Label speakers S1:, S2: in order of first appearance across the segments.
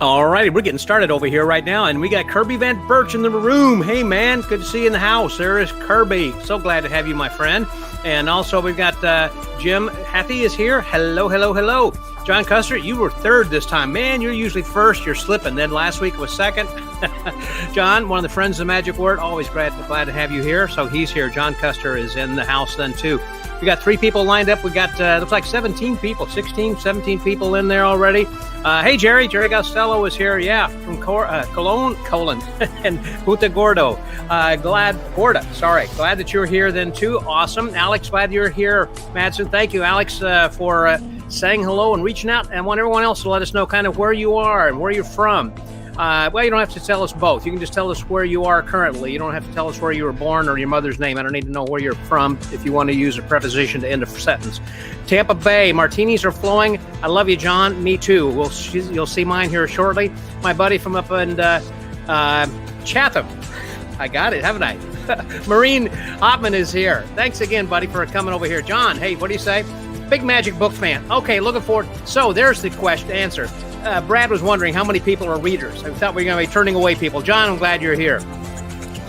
S1: All righty, we're getting started over here right now, and we got Kirby Van Birch in the room. Hey, man, good to see you in the house. There is Kirby. So glad to have you, my friend. And also, we've got Jim Hattie is here. Hello, hello, hello. John Custer, you were third this time. Man, you're usually first. You're slipping. Then last week was second. John, one of the friends of the Magic Word, always glad to have you here. So he's here. John Custer is in the house then, too. We got 3 people lined up. We got, looks like 17 people, 16, 17 people in there already. Hey, Jerry Costello is here. Yeah, from Cologne, and Punta Gordo. Glad that you're here then too. Awesome. Alex, glad you're here. Madsen, thank you, Alex, for saying hello and reaching out. And I want everyone else to let us know kind of where you are and where you're from. Well, you don't have to tell us both. You can just tell us where you are currently. You don't have to tell us where you were born or your mother's name. I don't need to know where you're from if you want to use a preposition to end a sentence. Tampa Bay, martinis are flowing. I love you, John. Me too. You'll see mine here shortly. My buddy from up in Chatham. I got it, haven't I? Maureen Ottman is here. Thanks again, buddy, for coming over here. John, hey, what do you say? Big Magic book fan. Okay, looking forward. So there's the answer. Brad was wondering how many people are readers. I thought we were going to be turning away people. John, I'm glad you're here.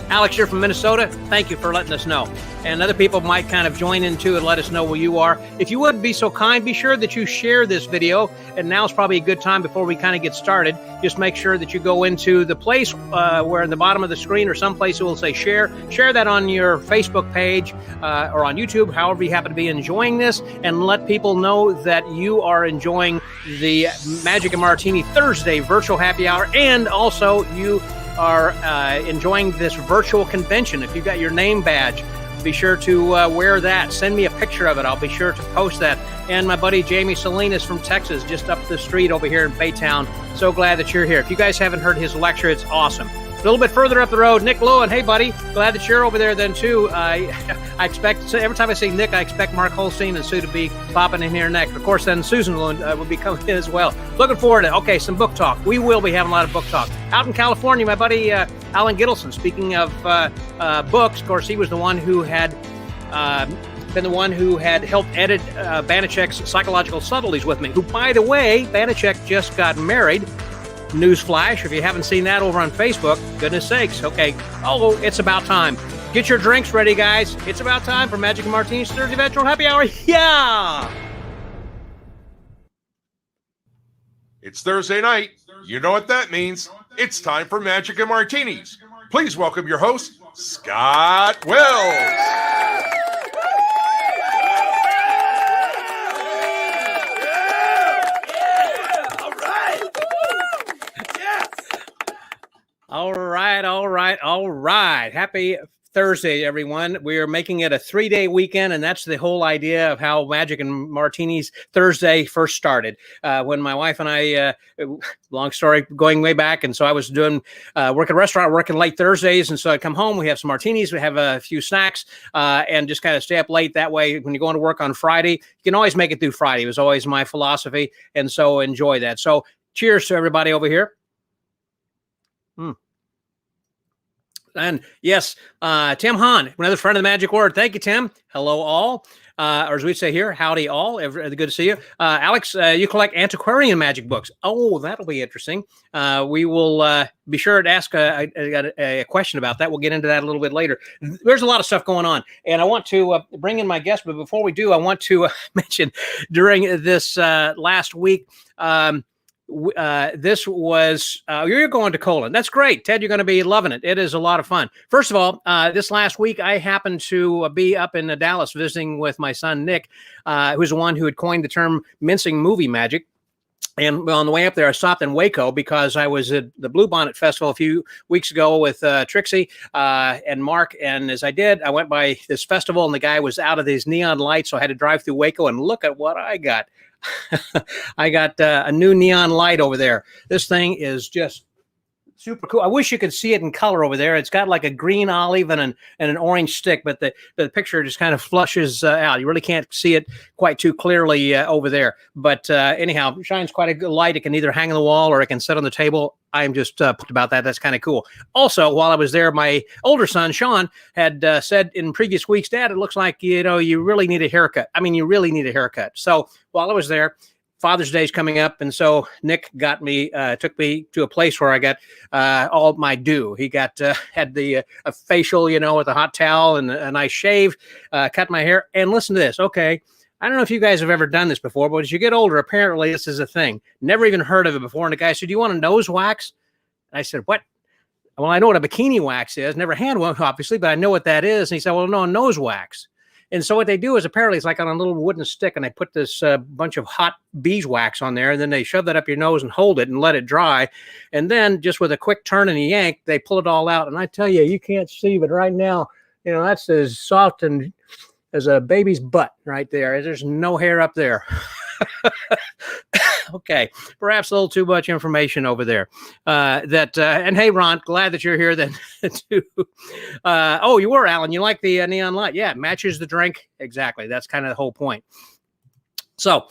S1: Alex, you're from Minnesota. Thank you for letting us know. And other people might kind of join in too and let us know where you are. If you would be so kind, be sure that you share this video. And now's probably a good time before we kind of get started. Just make sure that you go into the place where in the bottom of the screen or someplace it will say share. Share that on your Facebook page or on YouTube, however you happen to be enjoying this, and let people know that you are enjoying the Magic and Martini Thursday virtual happy hour, and also you are enjoying this virtual convention. If you've got your name badge, be sure to wear that. Send me a picture of it. I'll be sure to post that. And my buddy Jamie Salinas from Texas, just up the street over here in Baytown. So glad that you're here. If you guys haven't heard his lecture, it's awesome. A little bit further up the road, Nick Lewin. Hey, buddy. Glad that you're over there then, too. I expect, every time I see Nick, I expect Mark Holstein and Sue to be popping in here next. Of course, then Susan will be coming in as well. Looking forward to some book talk. We will be having a lot of book talk. Out in California, my buddy Alan Gittleson, speaking of books, of course, he was the one who had helped edit Banachek's Psychological Subtleties with me, who, by the way, Banachek just got married. Newsflash, if you haven't seen that over on Facebook, goodness sakes. Okay. Oh, it's about time. Get your drinks ready, guys. It's about time for Magic and Martini's Thursday Virtual Happy Hour. Yeah!
S2: It's Thursday night. You know what that means. It's time for Magic and Martinis. Please welcome your host, Scott Wells.
S1: All right. Happy Thursday, everyone. We are making it a 3-day weekend, and that's the whole idea of how Magic and Martini's Thursday first started. When my wife and I, long story going way back, and so I was doing work at a restaurant, working late Thursdays, and so I'd come home, we have some martinis, we have a few snacks, and just kind of stay up late. That way, when you're going to work on Friday, you can always make it through Friday. It was always my philosophy, and so enjoy that. So cheers to everybody over here. And yes, Tim Hahn, another friend of the Magic Word. Thank you, Tim. Hello, all. Or as we say here, howdy, all. Good to see you. Alex, you collect antiquarian magic books. Oh, that'll be interesting. We will be sure to ask a question about that. We'll get into that a little bit later. There's a lot of stuff going on, and I want to bring in my guest. But before we do, I want to mention during this last week, this was you're going to Colon. That's great, Ted. You're going to be loving it. It is a lot of fun. First of all, this last week I happened to be up in Dallas visiting with my son Nick, who's the one who had coined the term mincing movie magic. And on the way up there, I stopped in Waco because I was at the Bluebonnet Festival a few weeks ago with Trixie and Mark. And as I did, I went by this festival, and the guy was out of these neon lights, so I had to drive through Waco, and look at what I got. I got a new neon light over there. This thing is just super cool. I wish you could see it in color over there. It's got like a green olive and an orange stick, but the picture just kind of flushes out. You really can't see it quite too clearly over there. But anyhow, it shines quite a good light. It can either hang on the wall or it can sit on the table. I'm just pumped about that. That's kind of cool. Also, while I was there, my older son, Sean, had said in previous weeks, Dad, it looks like, you really need a haircut. I mean, you really need a haircut. So while I was there, Father's Day is coming up, and so Nick took me to a place where I got all my due. He had a facial, with a hot towel and a nice shave, cut my hair, and listen to this. Okay, I don't know if you guys have ever done this before, but as you get older, apparently this is a thing. Never even heard of it before. And the guy said, "Do you want a nose wax?" And I said, "What?" "Well, I know what a bikini wax is. Never had one, obviously, but I know what that is." And he said, "Well, no, a nose wax." And so what they do is apparently it's like on a little wooden stick, and they put this bunch of hot beeswax on there, and then they shove that up your nose and hold it and let it dry. And then just with a quick turn and a yank, they pull it all out. And I tell you, you can't see, but right now, that's as soft and as a baby's butt right there. There's no hair up there. Okay, perhaps a little too much information over there. And hey, Ron, glad that you're here then too. Oh, you were, Alan. You like the neon light? Yeah, it matches the drink. Exactly. That's kind of the whole point. So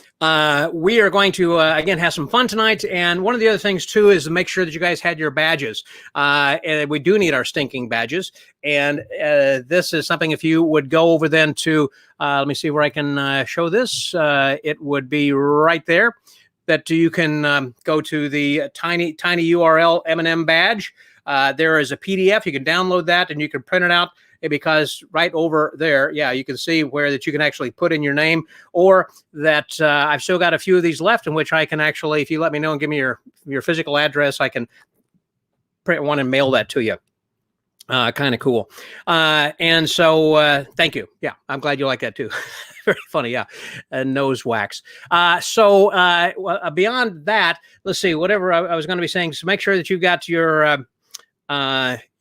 S1: we are going to, again, have some fun tonight. And one of the other things, too, is to make sure that you guys had your badges. And we do need our stinking badges. And this is something, if you would go over then to, let me see where I can show this. It would be right there that you can go to the tiny URL M&M badge. There is a PDF. You can download that and you can print it out. Because right over there, yeah, you can see where that you can actually put in your name, or that I've still got a few of these left in which I can actually, if you let me know and give me your physical address, I can print one and mail that to you. Kind of cool. And so thank you. Yeah, I'm glad you like that too. Very funny. Yeah. Nose wax. So beyond that, let's see, whatever I was going to be saying, so make sure that you've got your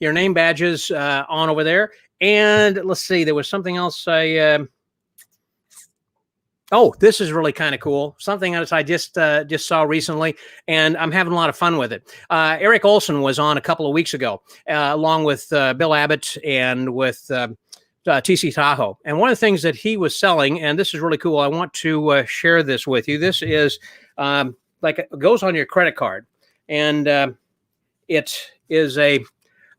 S1: name badges on over there. And let's see, there was something else oh, this is really kind of cool. Something else I just saw recently, and I'm having a lot of fun with it. Eric Olsen was on a couple of weeks ago, along with Bill Abbott and with TC Tahoe. And one of the things that he was selling, and this is really cool, I want to share this with you. This is like it goes on your credit card, and it is a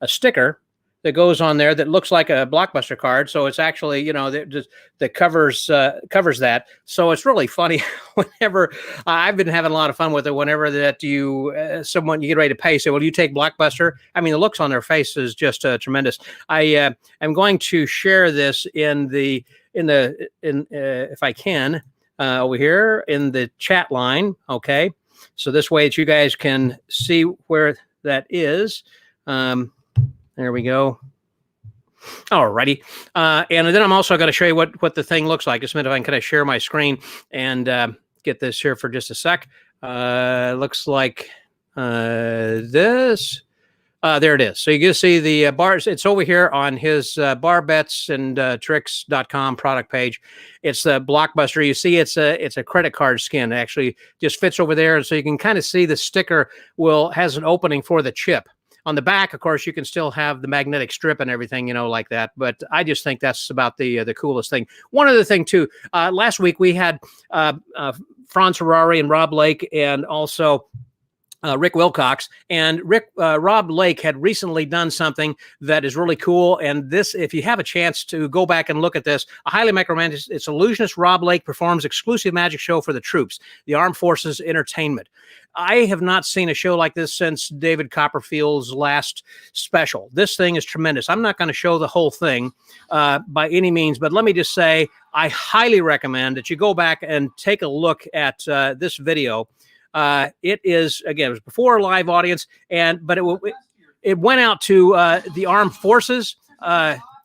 S1: sticker that goes on there that looks like a Blockbuster card. So it's actually, that covers that. So it's really funny whenever I've been having a lot of fun with it. Whenever that you get ready to pay, say, "Well, you take Blockbuster?" I mean, the looks on their face is just tremendous. I am going to share this in if I can over here in the chat line. Okay, so this way that you guys can see where that is. There we go. Alrighty. And then I'm also going to show you what the thing looks like. Just a minute, if I can kind of share my screen and get this here for just a sec. Looks like this. There it is. So you can see the bars. It's over here on his barbetsandtricks.com product page. It's the Blockbuster. You see it's a credit card skin. It actually just fits over there. And so you can kind of see the sticker has an opening for the chip. On the back, of course, you can still have the magnetic strip and everything, like that. But I just think that's about the coolest thing. One other thing, too. Last week, we had Franz Harari and Rob Lake, and also Rick Wilcox. And Rob Lake had recently done something that is really cool. And this, if you have a chance to go back and look at this, I highly recommend it. It's illusionist Rob Lake performs exclusive magic show for the troops, the Armed Forces Entertainment. I have not seen a show like this since David Copperfield's last special. This thing is tremendous. I'm not going to show the whole thing by any means, but let me just say I highly recommend that you go back and take a look at this video. It is, again, it was before a live audience, but it went out to the Armed Forces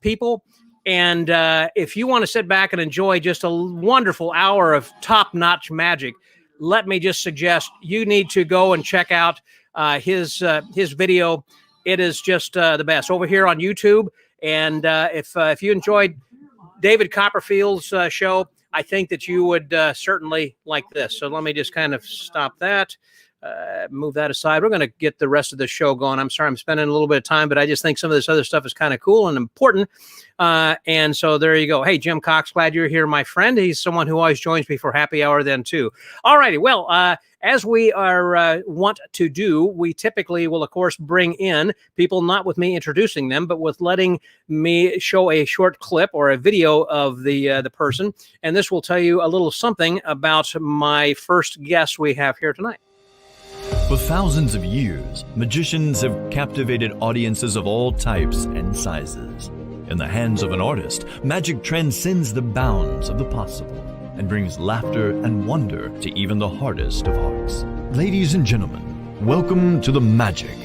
S1: people. And if you want to sit back and enjoy just a wonderful hour of top-notch magic, let me just suggest you need to go and check out his video. It is just the best over here on YouTube. And if you enjoyed David Copperfield's show, I think that you would certainly like this. So let me just kind of stop that. move that aside. We're going to get the rest of the show going. I'm sorry I'm spending a little bit of time, but I just think some of this other stuff is kind of cool and important. And so there you go. Hey, Jim Cox, glad you're here, my friend. He's someone who always joins me for happy hour then too. All righty. Well, as we are want to do, we typically will, of course, bring in people, not with me introducing them, but with letting me show a short clip or a video of the person. And this will tell you a little something about my first guest we have here tonight.
S3: For thousands of years, magicians have captivated audiences of all types and sizes. In the hands of an artist, magic transcends the bounds of the possible and brings laughter and wonder to even the hardest of hearts. Ladies and gentlemen, welcome to the magic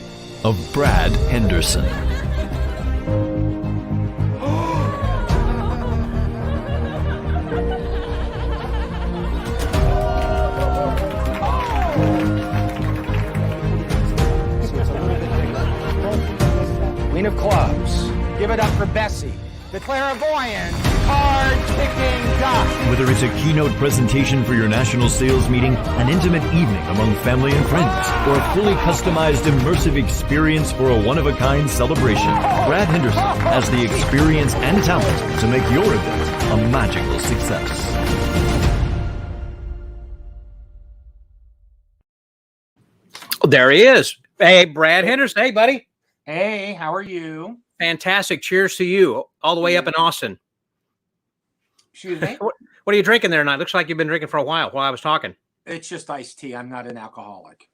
S3: of Brad Henderson.
S4: Queen of clubs. Give it up for Bessie, the clairvoyant, card-kicking duck.
S3: Whether it's a keynote presentation for your national sales meeting, an intimate evening among family and friends, or a fully customized immersive experience for a one-of-a-kind celebration, Brad Henderson has the experience and talent to make your event a magical success.
S1: There he is. Hey, Brad Henderson. Hey, buddy.
S4: Hey, how are you?
S1: Fantastic. Cheers to you all the way up in Austin.
S4: Excuse me?
S1: What are you drinking there tonight? Looks like you've been drinking for a while I was talking.
S4: It's just iced tea. I'm not an alcoholic.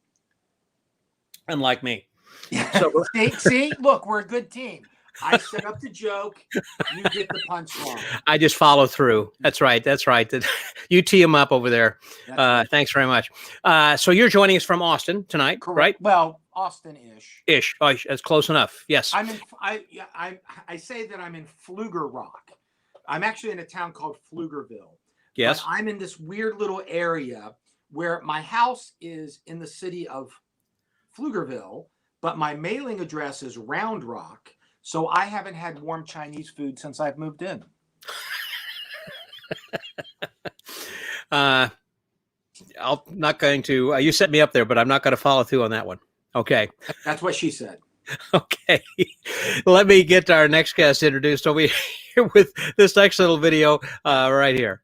S1: Unlike me.
S4: So, see, look, we're a good team. I set up the joke. You get the punchline.
S1: I just follow through. That's right. You tee them up over there.
S4: Right.
S1: Thanks very much. So you're joining us from Austin tonight,
S4: Correct.
S1: right?
S4: Well, Austin-ish.
S1: Ish. Oh, that's close enough. Yes.
S4: I say that I'm in Pfluger Rock. I'm actually in a town called Pflugerville.
S1: Yes.
S4: But I'm in this weird little area where my house is in the city of Pflugerville, but my mailing address is Round Rock. So I haven't had warm Chinese food since I've moved in.
S1: I'm not going to. You set me up there, but I'm not going to follow through on that one. Okay.
S4: That's what she said.
S1: Okay. Let me get our next guest introduced over here with this next little video right here.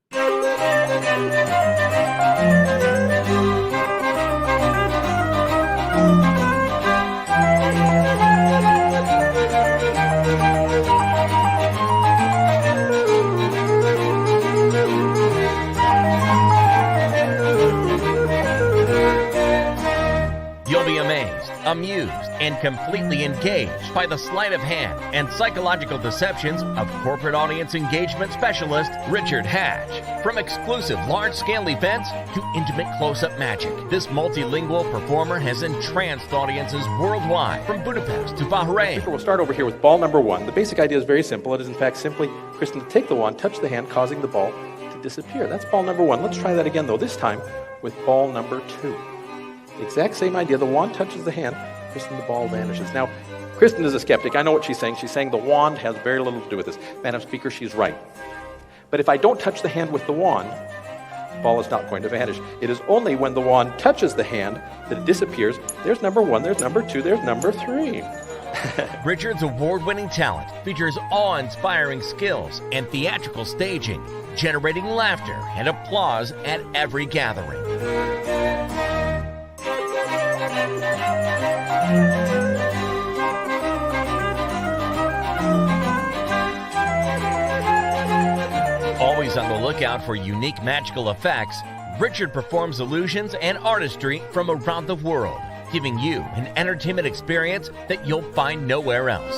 S5: You'll be amazed, amused, and completely engaged by the sleight of hand and psychological deceptions of corporate audience engagement specialist Richard Hatch. From exclusive large-scale events to intimate close-up magic, this multilingual performer has entranced audiences worldwide, from Budapest to Bahrain.
S6: We'll start over here with ball number 1. The basic idea is very simple. It is in fact simply Kristen to take the wand, touch the hand, causing the ball to disappear. That's ball number 1. Let's try that again though, this time with ball number 2. The exact same idea. The wand touches the hand, Kristen, the ball vanishes. Now, Kristen is a skeptic. I know what she's saying. She's saying the wand has very little to do with this. Madam Speaker, she's right. But if I don't touch the hand with the wand, the ball is not going to vanish. It is only when the wand touches the hand that it disappears. There's number 1, there's number 2, there's number 3.
S5: Richard's award-winning talent features awe-inspiring skills and theatrical staging, generating laughter and applause at every gathering. Always on the lookout for unique magical effects, Richard performs illusions and artistry from around the world, giving you an entertainment experience that you'll find nowhere else.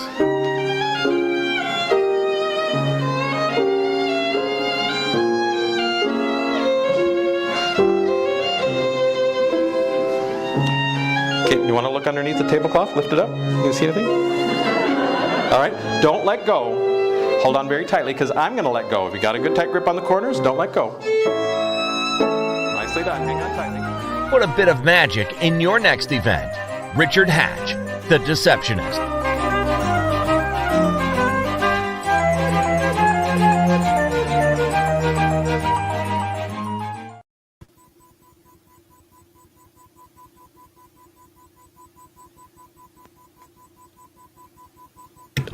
S6: Okay, you want to look underneath the tablecloth? Lift it up. Can you see anything? All right, don't let go. Hold on very tightly because I'm going to let go. If you got a good tight grip on the corners, don't let go. Nicely done. Hang on tightly.
S5: Put a bit of magic in your next event. Richard Hatch, the Deceptionist.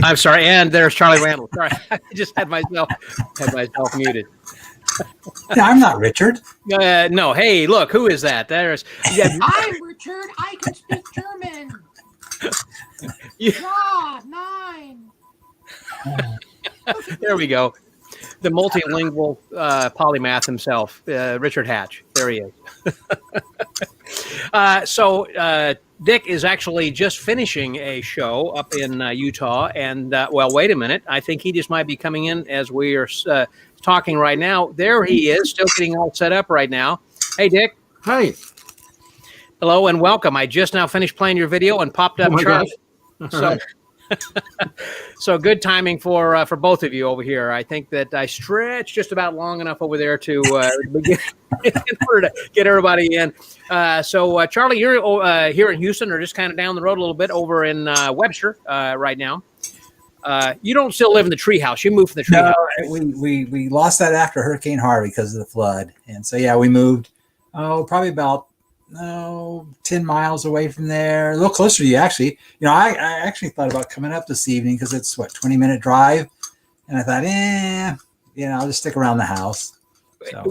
S1: I'm sorry, and there's Charlie Randall. Sorry, I just had myself muted.
S7: No, I'm not Richard.
S1: No, hey, look, who is that? There's. Yeah,
S4: I'm Richard. I can speak German.
S1: Yeah.
S4: Yeah, 9.
S1: There we go. The multilingual polymath himself, Richard Hatch. There he is. So Dick is actually just finishing a show up in Utah. And, well, wait a minute. I think he just might be coming in as we are talking right now. There he is, still getting all set up right now. Hey, Dick.
S8: Hi.
S1: Hello and welcome. I just now finished playing your video and popped up Charlie. So, so good timing for both of you over here. I think that I stretched just about long enough over there to begin in order to get everybody in. So Charlie, you're here in Houston, or just kind of down the road a little bit over in Webster right now. You don't still live in the treehouse. You moved from the treehouse.
S7: No, we lost that after Hurricane Harvey because of the flood, and so yeah, we moved. Probably about 10 miles away from there, a little closer to you, actually. You know, I actually thought about coming up this evening because it's 20-minute drive, and I thought, I'll just stick around the house. So.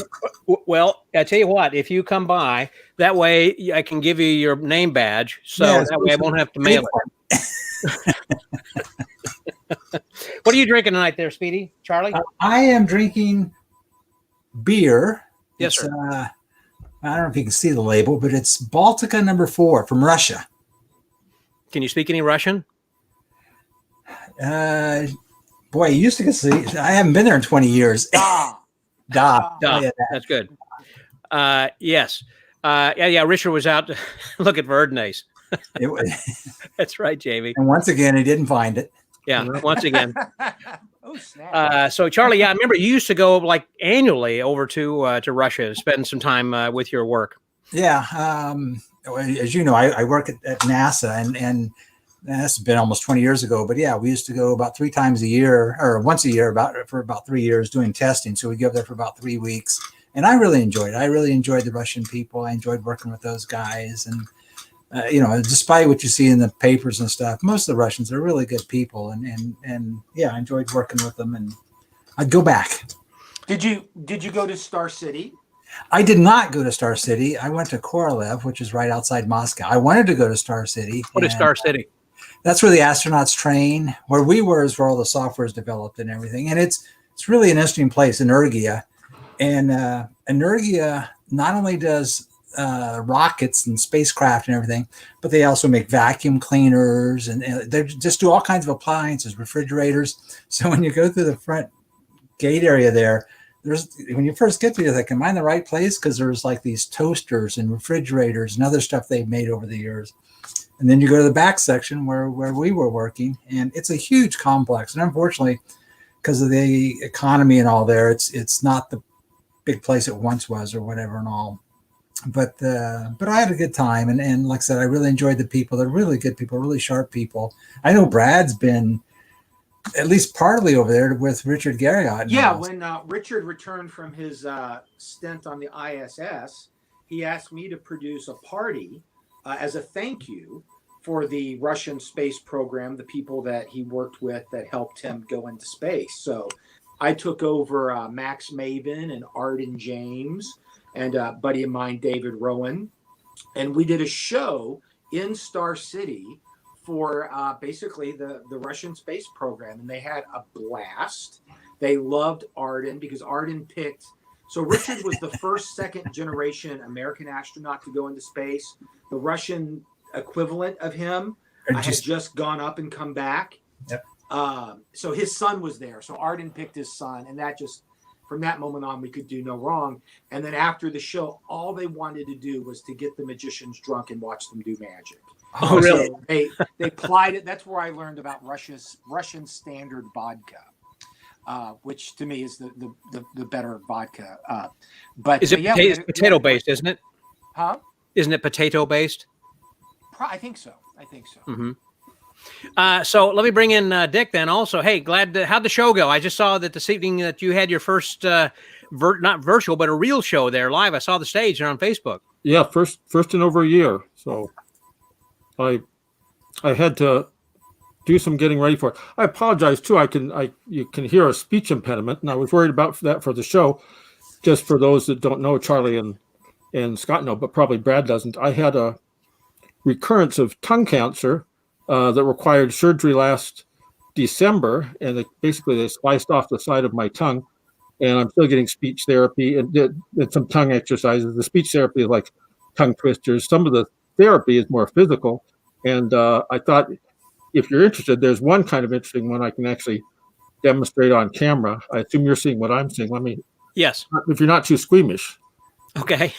S1: Well, I tell you what, if you come by, that way I can give you your name badge, so that way I won't have to mail it. What are you drinking tonight there, Speedy? Charlie?
S7: I am drinking beer.
S1: Yes, sir.
S7: I don't know if you can see the label, but it's Baltica No. 4 from Russia.
S1: Can you speak any Russian?
S7: Boy, you used to see. I haven't been there in 20 years. Da.
S1: Oh, yeah, that's good. Yes. Yeah. Richard was out to look at Verdnays. That's right, Jamie.
S7: And once again, he didn't find it.
S1: Yeah, once again.
S4: Oh, snap.
S1: So Charlie, I remember you used to go like annually over to Russia and spend some time with your work.
S7: Yeah. As you know, I work at NASA, and that's been almost 20 years ago. But yeah, we used to go about 3 times a year, or once a year, for about 3 years doing testing. So we go there for about 3 weeks, and I really enjoyed it. I really enjoyed the Russian people. I enjoyed working with those guys, and despite what you see in the papers and stuff, most of the Russians are really good people, and yeah, I enjoyed working with them, and I'd go back.
S4: Did you go to Star City?
S7: I did not go to Star City. I went to Korolev, which is right outside Moscow. I wanted to go to Star City.
S1: What is Star City?
S7: That's where the astronauts train. Where we were is where all the software is developed and everything. And it's really an interesting place, Energia. And Energia not only does rockets and spacecraft and everything, but they also make vacuum cleaners, and they just do all kinds of appliances, refrigerators. So when you go through the front gate area there, when you first get there, you're like, am I in the right place? Because there's like these toasters and refrigerators and other stuff they've made over the years. And then you go to the back section where we were working, and it's a huge complex. And unfortunately, because of the economy and all there, it's not the big place it once was or whatever and all. But I had a good time, and like I said, I really enjoyed the people. They're really good people, really sharp people. I know Brad's been at least partly over there with Richard Garriott.
S4: Yeah, when Richard returned from his stint on the ISS, he asked me to produce a party as a thank you for the Russian space program, the people that he worked with that helped him go into space. So I took over Max Maven and Arden James and a buddy of mine, David Rowan. And we did a show in Star City for basically the Russian space program. And they had a blast. They loved Arden because Arden picked. So Richard was the first second generation American astronaut to go into space. The Russian equivalent of him had just gone up and come back.
S7: Yep.
S4: So his son was there. So Arden picked his son, and that just, from that moment on, we could do no wrong. And then after the show, all they wanted to do was to get the magicians drunk and watch them do magic.
S1: Oh, really?
S4: So they plied it. That's where I learned about Russian standard vodka, which to me is the better vodka. But
S1: is it potato based, isn't it?
S4: Huh?
S1: Isn't it potato based?
S4: I think so.
S1: Mm-hmm. So let me bring in Dick then also. Hey, how'd the show go? I just saw that this evening that you had your first, not virtual, but a real show there live. I saw the stage there on Facebook.
S8: Yeah, first in over a year. So I had to do some getting ready for it. I apologize too. You can hear a speech impediment, and I was worried about that for the show. Just for those that don't know, Charlie and Scott know, but probably Brad doesn't. I had a recurrence of tongue cancer that required surgery last December, and they sliced off the side of my tongue, and I'm still getting speech therapy and did some tongue exercises. The speech therapy is like tongue twisters. Some of the therapy is more physical, and I thought, if you're interested, there's one kind of interesting one I can actually demonstrate on camera. I assume you're seeing what I'm seeing. Let me.
S1: Yes.
S8: If you're not too squeamish.
S1: Okay.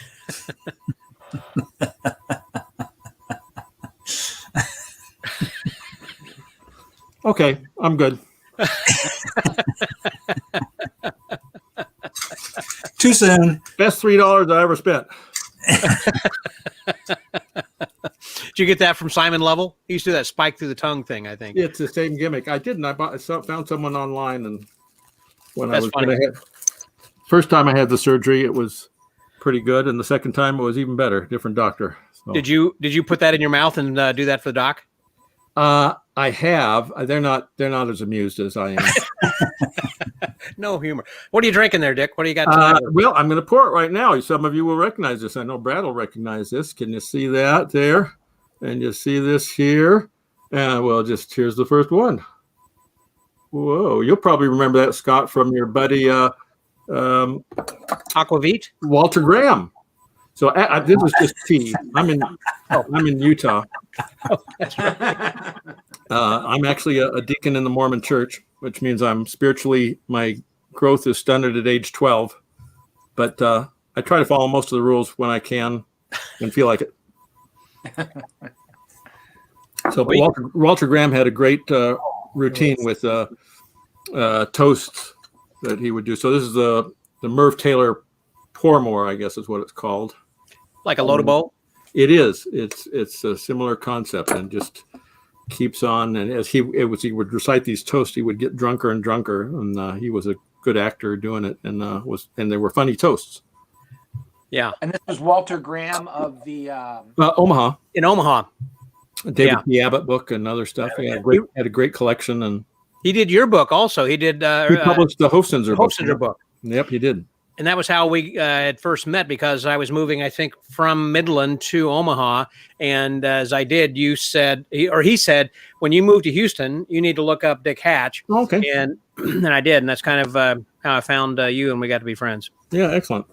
S8: Okay, I'm good.
S7: Too soon.
S8: Best $3 I ever spent.
S1: Did you get that from Simon Lovell? He used to do that spike through the tongue thing, I think.
S8: It's the same gimmick. I didn't. Found someone online, and when
S1: That's
S8: I was
S1: funny.
S8: first time I had the surgery, it was pretty good, and the second time it was even better. Different doctor. So.
S1: Did you put that in your mouth and do that for the doc?
S8: I have. They're not as amused as I am.
S1: No humor. What are you drinking there, Dick? What do you got tonight?
S8: Well, I'm going to pour it right now. Some of you will recognize this. I know Brad will recognize this. Can you see that there? And you see this here? Well, here's the first one. Whoa, you'll probably remember that, Scott, from your buddy
S1: Aquavit?
S8: Walter Graham. So this is just tea. I'm in Utah.
S1: Oh, that's right.
S8: I'm actually a deacon in the Mormon Church, which means my growth is stunted at age 12. But I try to follow most of the rules when I can and feel like it. So Walter Graham had a great routine with toasts that he would do. So this is the Merv Taylor Pourmore, I guess is what it's called.
S1: Like a load of bowl?
S8: It is. It's a similar concept, and just keeps on. And as he would recite these toasts, he would get drunker and drunker, and he was a good actor doing it, and they were funny toasts.
S1: Yeah.
S4: And this was Walter Graham of the
S8: Omaha.
S1: In Omaha.
S8: David P. Abbott book and other stuff. He had a great collection, and
S1: he did your book also. He did.
S8: He published the Hofstadter
S1: book.
S8: Yep, he did.
S1: And that was how we had first met, because I was moving, I think, from Midland to Omaha. And as I did, he said, when you move to Houston, you need to look up Dick Hatch.
S8: Okay.
S1: And I did. And that's kind of how I found you, and we got to be friends.
S8: Yeah, excellent.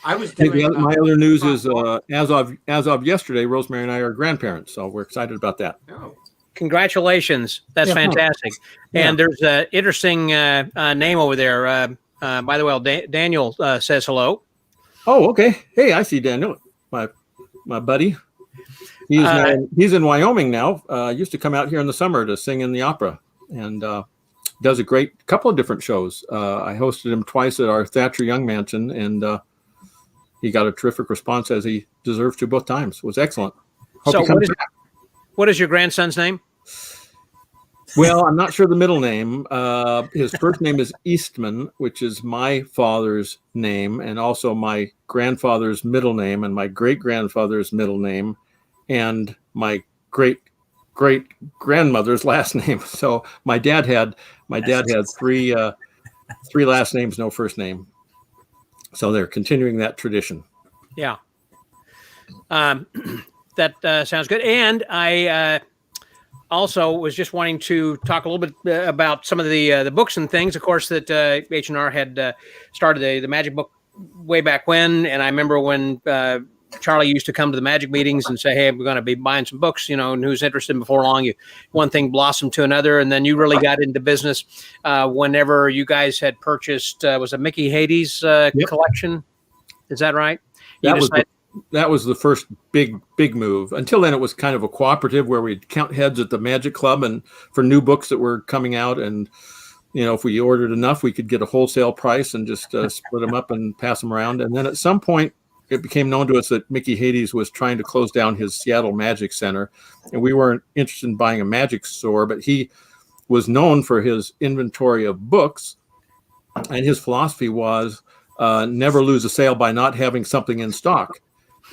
S4: I was
S8: my other news is as of yesterday, Rosemary and I are grandparents, so we're excited about that.
S4: Oh.
S1: Congratulations! That's fantastic.
S8: Yeah.
S1: And there's an interesting name over there. By the way, Daniel says hello.
S8: Oh, okay. Hey, I see Daniel, my buddy. He's in Wyoming now. Used to come out here in the summer to sing in the opera, and does a great couple of different shows. I hosted him twice at our Thatcher Young Mansion, and he got a terrific response, as he deserves to both times. It was excellent. Hope
S1: what is your grandson's name?
S8: Well, I'm not sure the middle name. His first name is Eastman, which is my father's name, and also my grandfather's middle name, and my great-grandfather's middle name, and my great-great-grandmother's last name. So my dad had three last names, no first name. So they're continuing that tradition.
S1: Yeah. That sounds good. And I also was just wanting to talk a little bit about some of the books and things, of course, that H&R had started the Magic book way back when. And I remember when Charlie used to come to the Magic meetings and say, hey, we're going to be buying some books, and who's interested. Before long, one thing blossomed to another. And then you really got into business whenever you guys had purchased, was it Mickey Hades collection? Is that right?
S8: That was the first big move. Until then, it was kind of a cooperative where we'd count heads at the Magic Club, and for new books that were coming out, and if we ordered enough, we could get a wholesale price and just split them up and pass them around. And then at some point, it became known to us that Mickey Hades was trying to close down his Seattle Magic Center, and we weren't interested in buying a magic store, but he was known for his inventory of books, and his philosophy was never lose a sale by not having something in stock.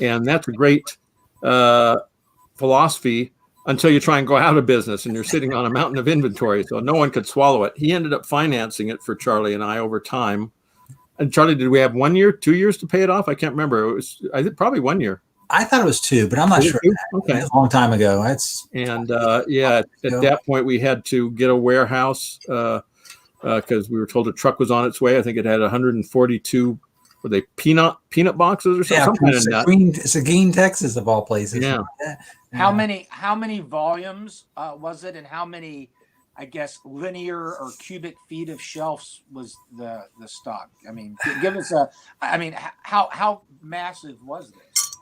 S8: And that's a great philosophy until you try and go out of business and you're sitting on a mountain of inventory. So no one could swallow it. He ended up financing it for Charlie and I over time. And Charlie, did we have 1 year, 2 years to pay it off? I can't remember. It was, I think, probably 1 year.
S7: I thought it was 2, but I'm not sure.
S8: Okay.
S7: A long time ago.
S8: At that point we had to get a warehouse because we were told a truck was on its way. I think it had 142. Were they peanut boxes or something?
S7: Yeah, Seguin, Texas, of all places.
S8: Yeah.
S4: How many volumes was it, and how many, I guess, linear or cubic feet of shelves was the stock? I mean, give us how massive was this?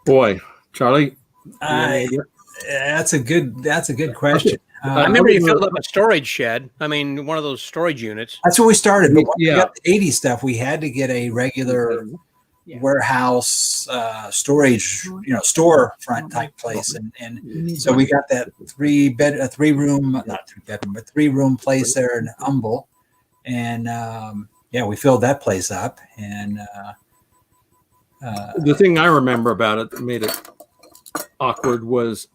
S8: Boy, Charlie.
S7: That's a good question.
S1: I remember you filled up a storage shed. I mean, one of those storage units.
S7: That's where we started. But when we got the 80 stuff, we had to get a regular warehouse storage, storefront type place, and so we got that 3-room place there in Humble, and we filled that place up. And
S8: the thing I remember about it that made it awkward was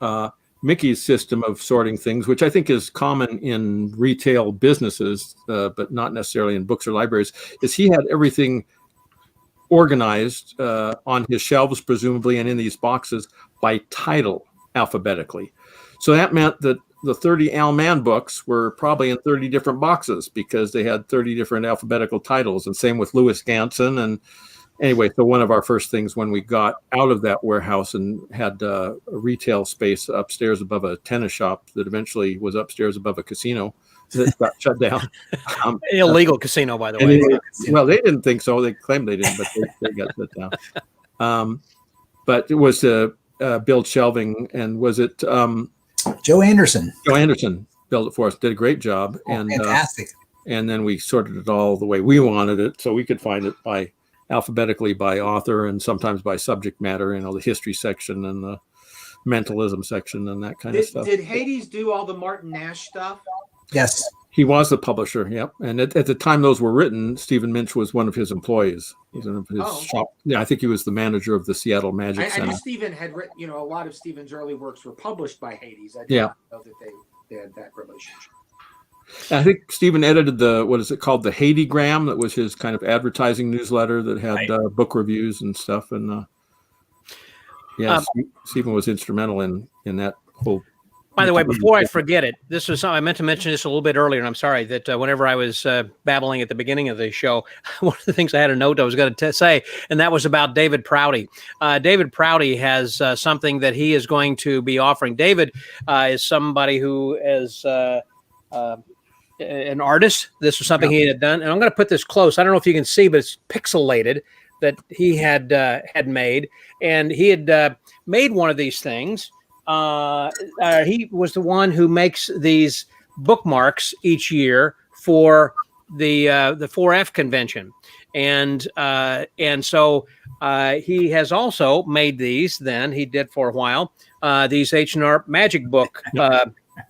S8: Mickey's system of sorting things, which I think is common in retail businesses, but not necessarily in books or libraries, is he had everything organized on his shelves, presumably, and in these boxes by title alphabetically. So that meant that the 30 Al Mann books were probably in 30 different boxes because they had 30 different alphabetical titles, and same with Louis Ganson. And anyway, so one of our first things when we got out of that warehouse and had a retail space upstairs above a tennis shop that eventually was upstairs above a casino that got shut down.
S1: Illegal casino, by the way.
S8: Well, they didn't think so. They claimed they didn't, but they got shut down. But it was build shelving, and was it
S7: Joe Anderson?
S8: Joe Anderson built it for us. Did a great job. And
S7: fantastic.
S8: And then we sorted it all the way we wanted it, so we could find it by alphabetically by author and sometimes by subject matter, the history section and the mentalism section and that kind of stuff.
S4: Did Hades do all the Martin Nash stuff?
S7: Yes.
S8: He was the publisher, yep. And at the time those were written, Stephen Minch was one of his employees. He was one of his shop. Yeah, I think he was the manager of the Seattle Magic Center.
S4: I knew Stephen had written, a lot of Stephen's early works were published by Hades. I didn't know that they had that relationship.
S8: I think Stephen edited the Hadegram, that was his kind of advertising newsletter that had book reviews and stuff. And Stephen was instrumental in that whole.
S1: By the way, before I forget it, this was something I meant to mention this a little bit earlier, and I'm sorry that whenever I was babbling at the beginning of the show, one of the things I had a note I was going to say, and that was about David Prouty. David Prouty has something that he is going to be offering. David is somebody who is an artist. This was something he had done, and I'm going to put this close. I don't know if you can see, but it's pixelated that he had made, and he had made one of these things. He was the one who makes these bookmarks each year for the 4F convention, and so he has also made these. Then he did for a while these H&R Magic Book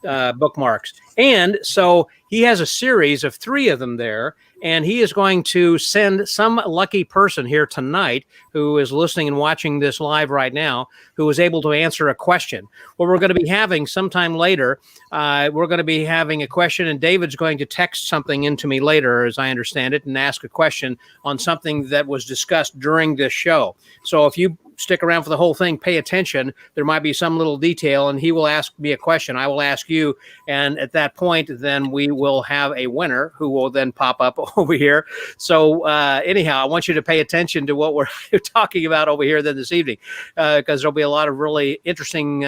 S1: bookmarks, and so he has a series of 3 of them there. And he is going to send some lucky person here tonight who is listening and watching this live right now, who is able to answer a question. Well, we're going to be having sometime later, we're going to be having a question, and David's going to text something into me later, as I understand it, and ask a question on something that was discussed during this show. So if you stick around for the whole thing, pay attention. There might be some little detail, and he will ask me a question. I will ask you, and at that point, then we will have a winner who will then pop up over here. So anyhow, I want you to pay attention to what we're talking about over here then this evening, because there'll be a lot of really interesting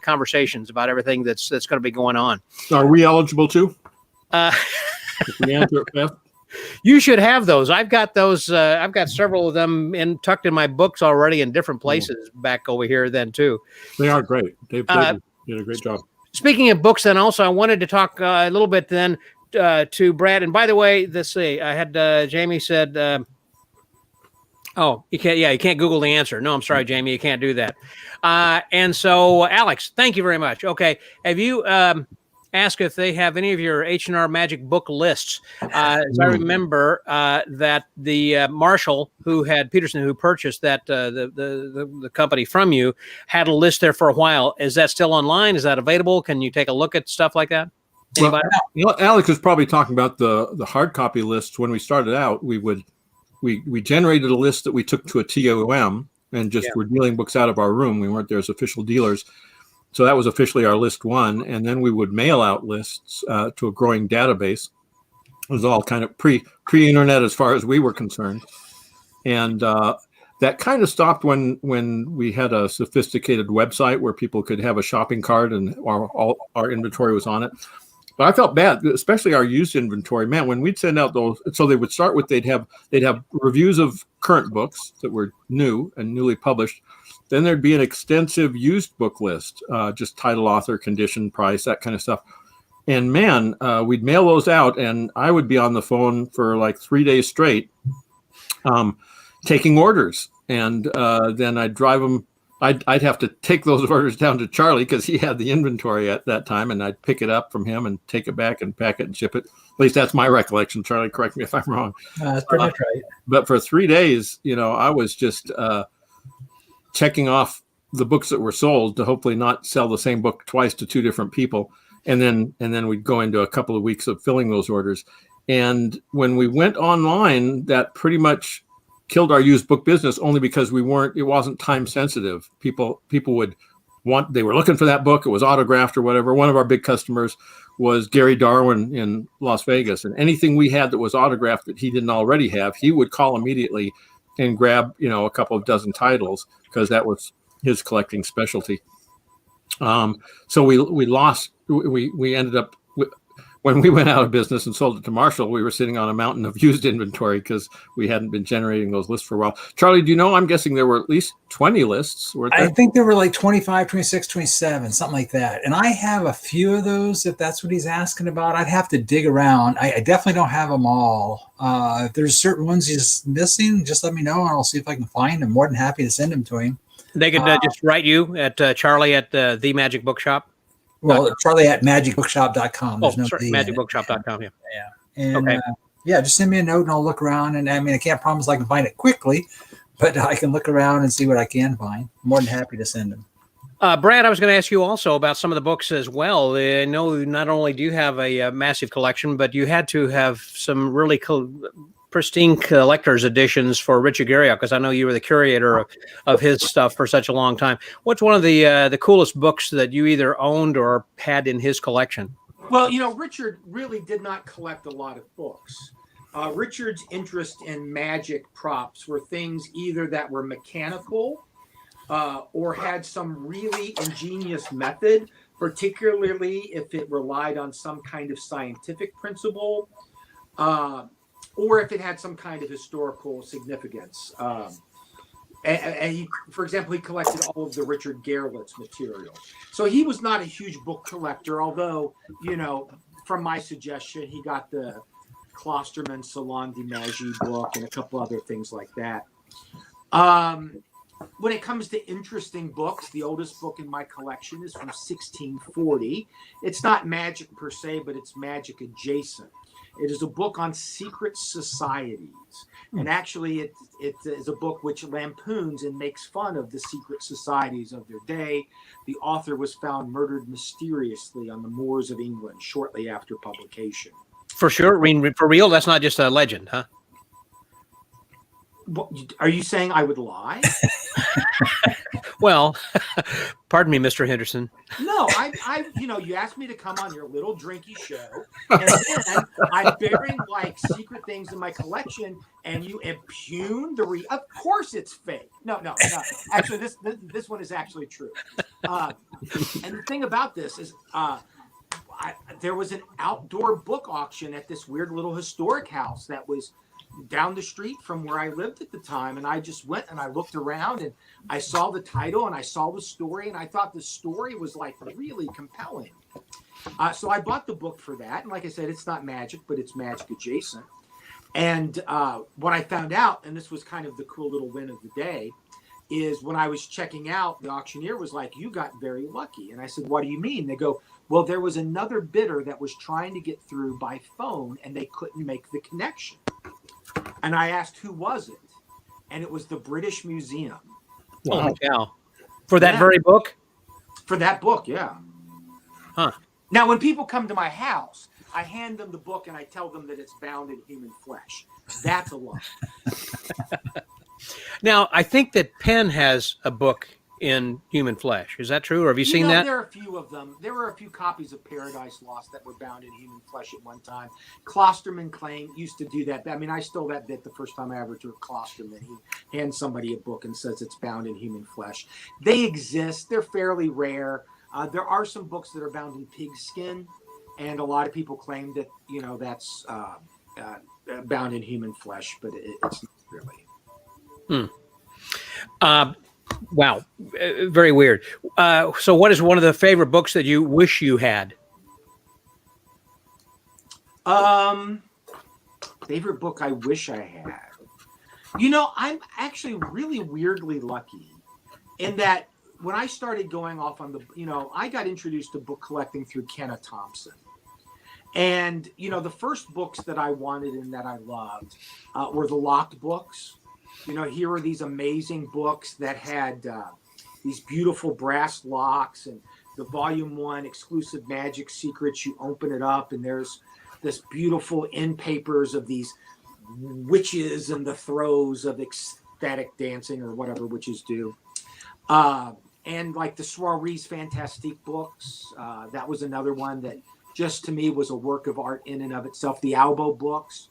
S1: conversations about everything that's going to be going on.
S8: Are we eligible too? If we answer it fast?
S1: You should have those. I've got those. I've got several of them tucked in my books already in different places back over here then too.
S8: They are great. Dave did a great job.
S1: Speaking of books, then also I wanted to talk a little bit then to Brad. And by the way, let's see. I had Jamie said, "Oh, you can't. Yeah, you can't Google the answer." No, I'm sorry, Jamie, you can't do that. And so, Alex, thank you very much. Okay, have you? ask if they have any of your H&R Magic book lists. As I remember, that the Marshall Peterson, who purchased that the company from you, had a list there for a while. Is that still online? Is that available? Can you take a look at stuff like that? Anybody?
S8: Well, Alex is probably talking about the hard copy lists. When we started out, we generated a list that we took to a TOM and just were dealing books out of our room. We weren't there as official dealers. So that was officially our list one. And then we would mail out lists to a growing database. It was all kind of pre-internet as far as we were concerned. And that kind of stopped when we had a sophisticated website where people could have a shopping cart and all our inventory was on it. But I felt bad, especially our used inventory. Man, when we'd send out those, so they would start with they'd have reviews of current books that were new and newly published. Then there'd be an extensive used book list, just title, author, condition, price, that kind of stuff. And man, we'd mail those out, and I would be on the phone for like 3 days straight, taking orders. And then I'd drive them. I'd have to take those orders down to Charlie because he had the inventory at that time, and I'd pick it up from him and take it back and pack it and ship it. At least that's my recollection. Charlie, correct me if I'm wrong.
S7: That's pretty much right.
S8: But for 3 days, I was just checking off the books that were sold to hopefully not sell the same book twice to two different people. And then we'd go into a couple of weeks of filling those orders. And when we went online, that pretty much killed our used book business, only because it wasn't time sensitive. People they were looking for that book. It was autographed or whatever. One of our big customers was Gary Darwin in Las Vegas, and anything we had that was autographed that he didn't already have, he would call immediately and grab, a couple of dozen titles because that was his collecting specialty. So we ended up, when we went out of business and sold it to Marshall, we were sitting on a mountain of used inventory because we hadn't been generating those lists for a while. Charlie, do you know, I'm guessing there were at least 20 lists.
S7: I think there were like 25, 26, 27, something like that. And I have a few of those, if that's what he's asking about. I'd have to dig around. I definitely don't have them all. If there's certain ones he's missing, just let me know and I'll see if I can find them. More than happy to send them to him.
S1: They could just write you at Charlie at the Magic Bookshop.
S7: Well, Charlie at magicbookshop.com.
S1: There's magicbookshop.com.
S7: Yeah. And okay. Just send me a note and I'll look around. And I mean, I can't promise I can find it quickly, but I can look around and see what I can find. More than happy to send them.
S1: Brad, I was going to ask you also about some of the books as well. I know not only do you have a massive collection, but you had to have some really pristine collector's editions for Richard Garriott, because I know you were the curator of his stuff for such a long time. What's one of the coolest books that you either owned or had in his collection?
S4: Well, Richard really did not collect a lot of books. Richard's interest in magic props were things either that were mechanical or had some really ingenious method, particularly if it relied on some kind of scientific principle. Or if it had some kind of historical significance. And he, for example, he collected all of the Richard Garriott's material. So he was not a huge book collector, although, from my suggestion, he got the Klosterman Salon de Magie book and a couple other things like that. When it comes to interesting books, the oldest book in my collection is from 1640. It's not magic per se, but it's magic adjacent. It is a book on secret societies. And actually, it is a book which lampoons and makes fun of the secret societies of their day. The author was found murdered mysteriously on the moors of England shortly after publication.
S1: For sure? For real? That's not just a legend, huh?
S4: What, are you saying I would lie?
S1: Well, pardon me, Mr. Henderson.
S4: No, I you asked me to come on your little drinky show, and then I'm bearing like secret things in my collection, and you impugn the Of course, it's fake. No. Actually, this one is actually true. And the thing about this is, there was an outdoor book auction at this weird little historic house that was down the street from where I lived at the time, and I just went and I looked around and I saw the title and I saw the story, and I thought the story was like really compelling. So I bought the book for that, and like I said, it's not magic, but it's magic adjacent. And what I found out, and this was kind of the cool little win of the day, is when I was checking out, the auctioneer was like, "You got very lucky." And I said, "What do you mean?" They go, Well, there was another bidder that was trying to get through by phone, and they couldn't make the connection. And I asked, who was it? And it was the British Museum.
S1: Holy cow. For that
S4: Yeah.
S1: very book?
S4: For that book, yeah.
S1: Huh.
S4: Now, when people come to my house, I hand them the book and I tell them that it's bound in human flesh. That's a lie.
S1: Now, I think that Penn has a book in human flesh. Is that true? Or have you seen that?
S4: There are a few of them. There were a few copies of Paradise Lost that were bound in human flesh at one time. Klosterman used to do that. I mean, I stole that bit the first time I ever took Klosterman. He hands somebody a book and says it's bound in human flesh. They exist. They're fairly rare. There are some books that are bound in pig skin, and a lot of people claim that, that's bound in human flesh, but it's not really.
S1: Wow. Very weird. So what is one of the favorite books that you wish you had?
S4: Favorite book I wish I had. I'm actually really weirdly lucky in that when I started going off on I got introduced to book collecting through Kenna Thompson. And, the first books that I wanted and that I loved were the locked books. Here are these amazing books that had these beautiful brass locks, and the volume 1 exclusive magic secrets. You open it up and there's this beautiful end papers of these witches and the throes of ecstatic dancing or whatever witches do. And like the Soirees Fantastique books, that was another one that just to me was a work of art in and of itself. The Albo books.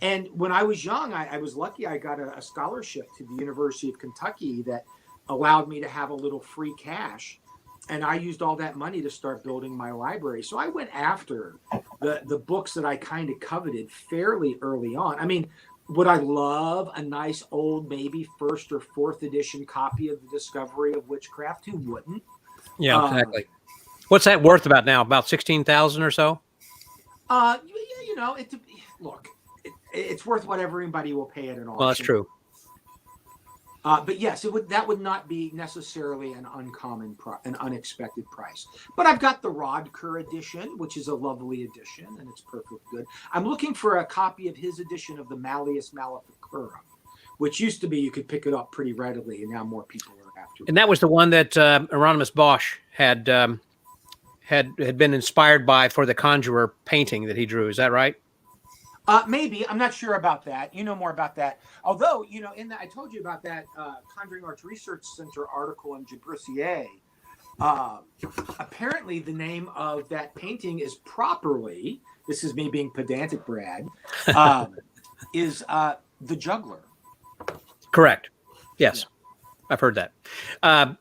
S4: And when I was young, I was lucky. I got a scholarship to the University of Kentucky that allowed me to have a little free cash. And I used all that money to start building my library. So I went after the books that I kind of coveted fairly early on. I mean, would I love a nice old, maybe first or fourth edition copy of The Discovery of Witchcraft? Who wouldn't?
S1: Yeah, exactly. What's that worth about now? About 16,000 or so?
S4: Look, it's worth what everybody will pay at an auction.
S1: Well, that's true.
S4: But yes, that would not be necessarily an an unexpected price. But I've got the Rodker edition, which is a lovely edition, and it's perfect good. I'm looking for a copy of his edition of the Malleus Maleficarum, which used to be you could pick it up pretty readily, and now more people are after it.
S1: And that was the one that Hieronymus Bosch had been inspired by for the Conjurer painting that he drew. Is that right?
S4: Maybe. I'm not sure about that. You know more about that. Although, I told you about that Conjuring Arts Research Center article in Jabrissier. Apparently, the name of that painting is properly, this is me being pedantic, Brad, is The Juggler.
S1: Correct. Yes. Yeah. I've heard that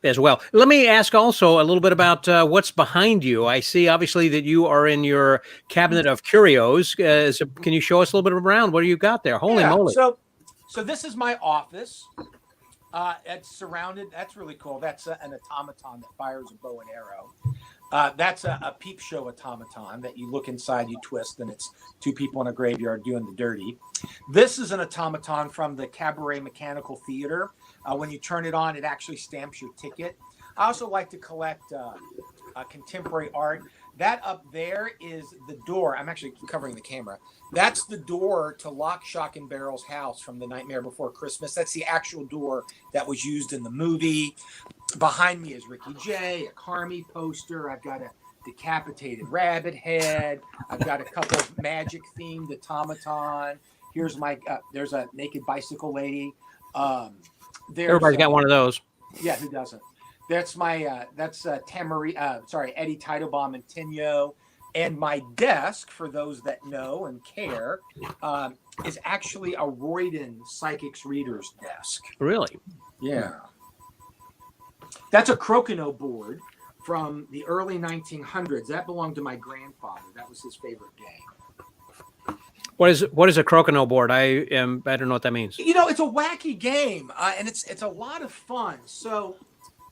S1: as well. Let me ask also a little bit about what's behind you. I see, obviously, that you are in your cabinet of curios. Can you show us a little bit around? What do you got there? Holy moly.
S4: So this is my office. It's surrounded. That's really cool. That's an automaton that fires a bow and arrow. That's a peep show automaton that you look inside, you twist, and it's two people in a graveyard doing the dirty. This is an automaton from the Cabaret Mechanical Theater. When you turn it on, it actually stamps your ticket. I also like to collect contemporary art. That up there is the door. I'm actually covering the camera. That's the door to Lock, Shock, and Barrel's house from The Nightmare Before Christmas. That's the actual door that was used in the movie. Behind me is Ricky Jay, a Carmi poster. I've got a decapitated rabbit head. I've got a couple of magic-themed automaton. Here's there's a naked bicycle lady.
S1: Everybody's got one of those.
S4: Yeah, who doesn't? That's Eddie Teitelbaum and Tinyo. And my desk, for those that know and care, is actually a Royden Psychics Reader's desk.
S1: Really?
S4: Yeah. That's a Crokinole board from the early 1900s. That belonged to my grandfather. That was his favorite game.
S1: What is a Crokinole board? I don't know what that means.
S4: It's a wacky game, and it's a lot of fun. So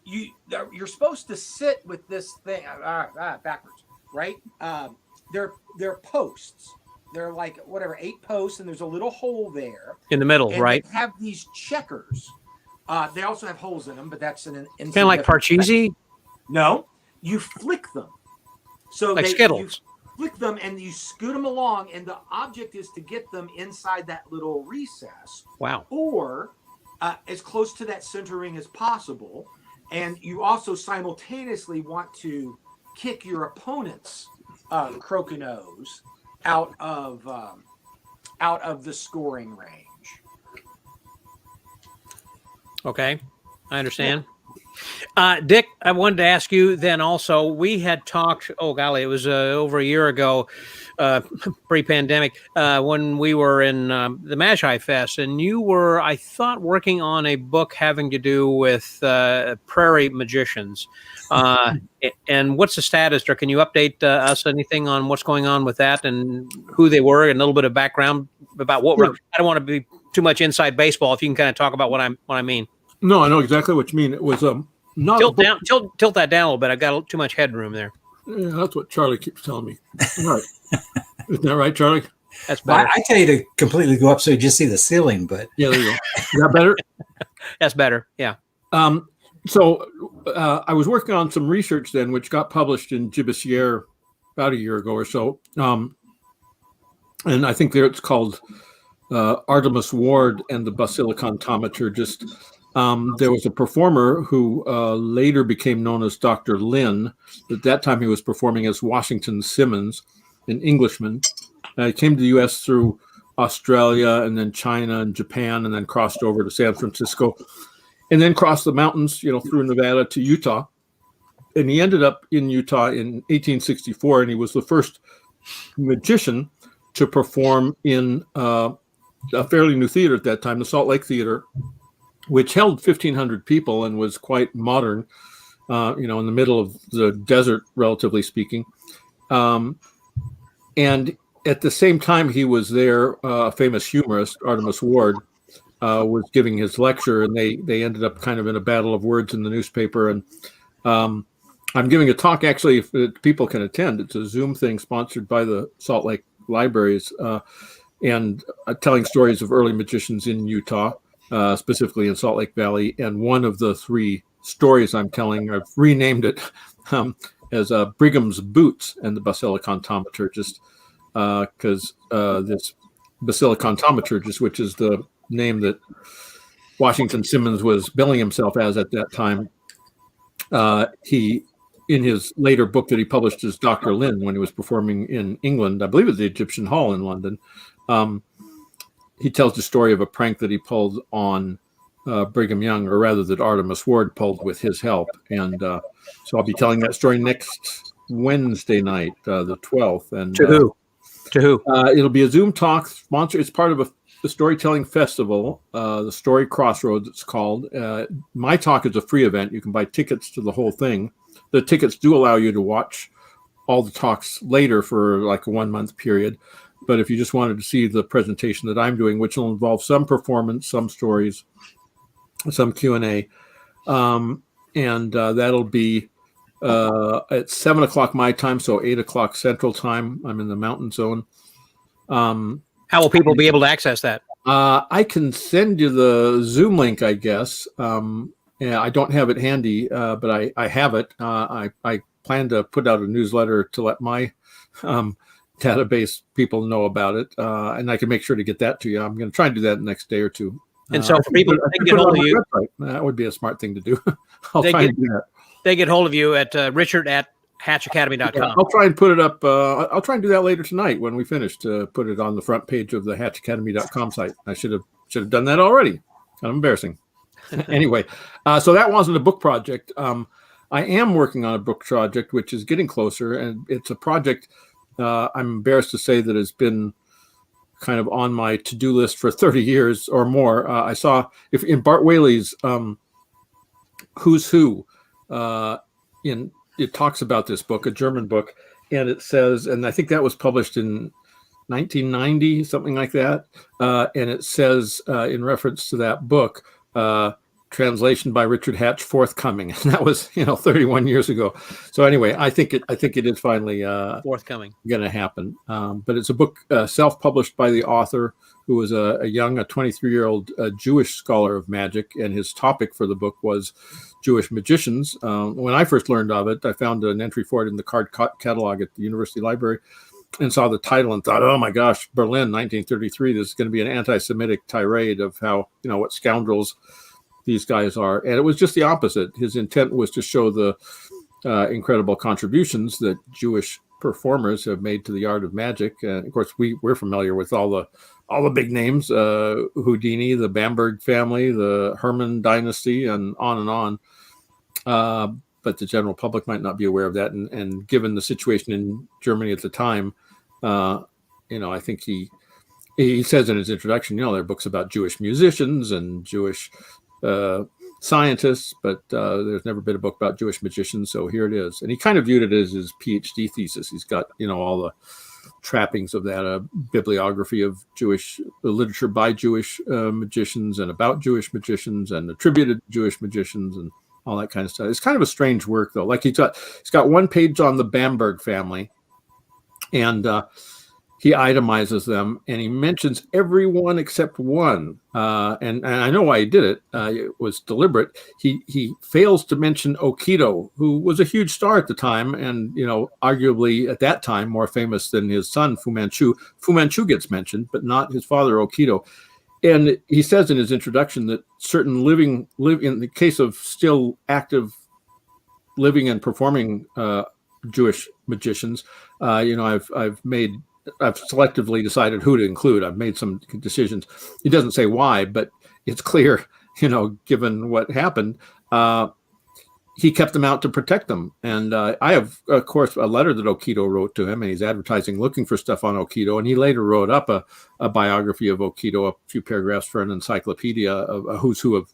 S4: you're supposed to sit with this thing backwards, right? They're posts. They're like 8 posts, and there's a little hole there
S1: in the middle,
S4: and
S1: right?
S4: They have these checkers. They also have holes in them, but that's an
S1: kind of like Parcheesi.
S4: No, you flick them. So
S1: Like
S4: you
S1: Skittles.
S4: flick them and you scoot them along, and the object is to get them inside that little recess,
S1: Wow.
S4: or as close to that center ring as possible. And you also simultaneously want to kick your opponent's crokinose out of the scoring range.
S1: Okay, I understand. Dick, I wanted to ask you then also, we had talked, oh golly, it was over a year ago, pre-pandemic, when we were in the Magi Fest, and you were, I thought, working on a book having to do with prairie magicians. And what's the status, or can you update us anything on what's going on with that and who they were and a little bit of background about what
S8: Sure.
S1: I don't want to be too much inside baseball, if you can kind of talk about what I mean.
S8: No, I know exactly what you mean. It was not
S1: tilt that down a little bit. I've got too much headroom there.
S8: Yeah, that's what Charlie keeps telling me. All right. Isn't that right, Charlie?
S1: That's better.
S7: I tell you to completely go up so you just see the ceiling, but
S8: Yeah, there you go. Is that better?
S1: That's better. Yeah.
S8: So I was working on some research then, which got published in Gibbosier about a year ago or so. And I think there it's called Artemis Ward and the Basilicantometer. Just there was a performer who later became known as Dr. Lynn. At that time, he was performing as Washington Simmons, an Englishman. He came to the U.S. through Australia and then China and Japan, and then crossed over to San Francisco, and then crossed the mountains, through Nevada to Utah. And he ended up in Utah in 1864, and he was the first magician to perform in a fairly new theater at that time, the Salt Lake Theater, which held 1,500 people and was quite modern, in the middle of the desert, relatively speaking. And at the same time he was there, a famous humorist, Artemis Ward, was giving his lecture, and they ended up kind of in a battle of words in the newspaper. And I'm giving a talk, actually, if people can attend. It's a Zoom thing sponsored by the Salt Lake Libraries, and telling stories of early magicians in Utah, specifically in Salt Lake Valley. And one of the three stories I'm telling, I've renamed it as Brigham's Boots and the Basilicantometer, just because this Basilicantometer, which is the name that Washington Simmons was billing himself as at that time, he, in his later book that he published as Dr. Lynn, when he was performing in England, I believe at the Egyptian Hall in London, he tells the story of a prank that he pulled on Brigham Young, or rather that Artemis Ward pulled with his help. And so I'll be telling that story next Wednesday night, the 12th. And
S1: To who?
S8: It'll be a Zoom talk sponsor. It's part of the storytelling festival, the Story Crossroads, it's called. My talk is a free event. You can buy tickets to the whole thing. The tickets do allow you to watch all the talks later for like a 1 month period. But if you just wanted to see the presentation that I'm doing, which will involve some performance, some stories, some Q&A, and that'll be at 7 o'clock my time, so 8 o'clock Central Time. I'm in the Mountain Zone.
S1: How will people be able to access that?
S8: I can send you the Zoom link, I guess. Yeah, I don't have it handy, but I have it. I plan to put out a newsletter to let my database people know about it, and I can make sure to get that to you. I'm going to try and do that the next day or two.
S1: And so for people, they get hold of you.
S8: That would be a smart thing to do. I'll try and do that.
S1: They get hold of you at richard@hatchacademy.com.
S8: Yeah, I'll try and put it up. I'll try and do that later tonight when we finish, to put it on the front page of the hatchacademy.com site. I should have done that already. Kind of embarrassing. Anyway, so that wasn't a book project. I am working on a book project, which is getting closer, and it's a project I'm embarrassed to say that has been kind of on my to-do list for 30 years or more. I saw in Bart Whaley's Who's Who, it talks about this book, a German book, and it says, and I think that was published in 1990, something like that. And it says, in reference to that book, translation by Richard Hatch forthcoming, and that was 31 years ago. So anyway, I think it is finally
S1: forthcoming,
S8: going to happen. But it's a book self-published by the author, who was a 23-year-old Jewish scholar of magic, and his topic for the book was Jewish magicians. When I first learned of it, I found an entry for it in the card catalog at the University Library, and saw the title and thought, oh my gosh, Berlin, 1933, this is going to be an anti-Semitic tirade of how, what scoundrels these guys are. And it was just the opposite. His intent was to show the incredible contributions that Jewish performers have made to the art of magic. And of course, we're familiar with all the big names, Houdini, the Bamberg family, the Hermann dynasty, and on. But the general public might not be aware of that. And given the situation in Germany at the time, I think he says in his introduction, there are books about Jewish musicians and Jewish scientists, but there's never been a book about Jewish magicians. So here it is. And he kind of viewed it as his PhD thesis. He's got, all the trappings of that, a bibliography of Jewish literature by Jewish magicians and about Jewish magicians and attributed to Jewish magicians and all that kind of stuff. It's kind of a strange work, though. Like he's got one page on the Bamberg family, and he itemizes them, and he mentions everyone except one. And I know why he did it. It was deliberate. He fails to mention Okido, who was a huge star at the time, and arguably at that time more famous than his son Fu Manchu. Fu Manchu gets mentioned, but not his father Okido. And he says in his introduction that certain live in the case of still active living and performing Jewish magicians, I've selectively decided who to include. I've made some decisions. He doesn't say why, but it's clear, given what happened, he kept them out to protect them. And I have, of course, a letter that Okido wrote to him, and he's advertising looking for stuff on Okido. And he later wrote up a biography of Okido, a few paragraphs for an encyclopedia of a who's who of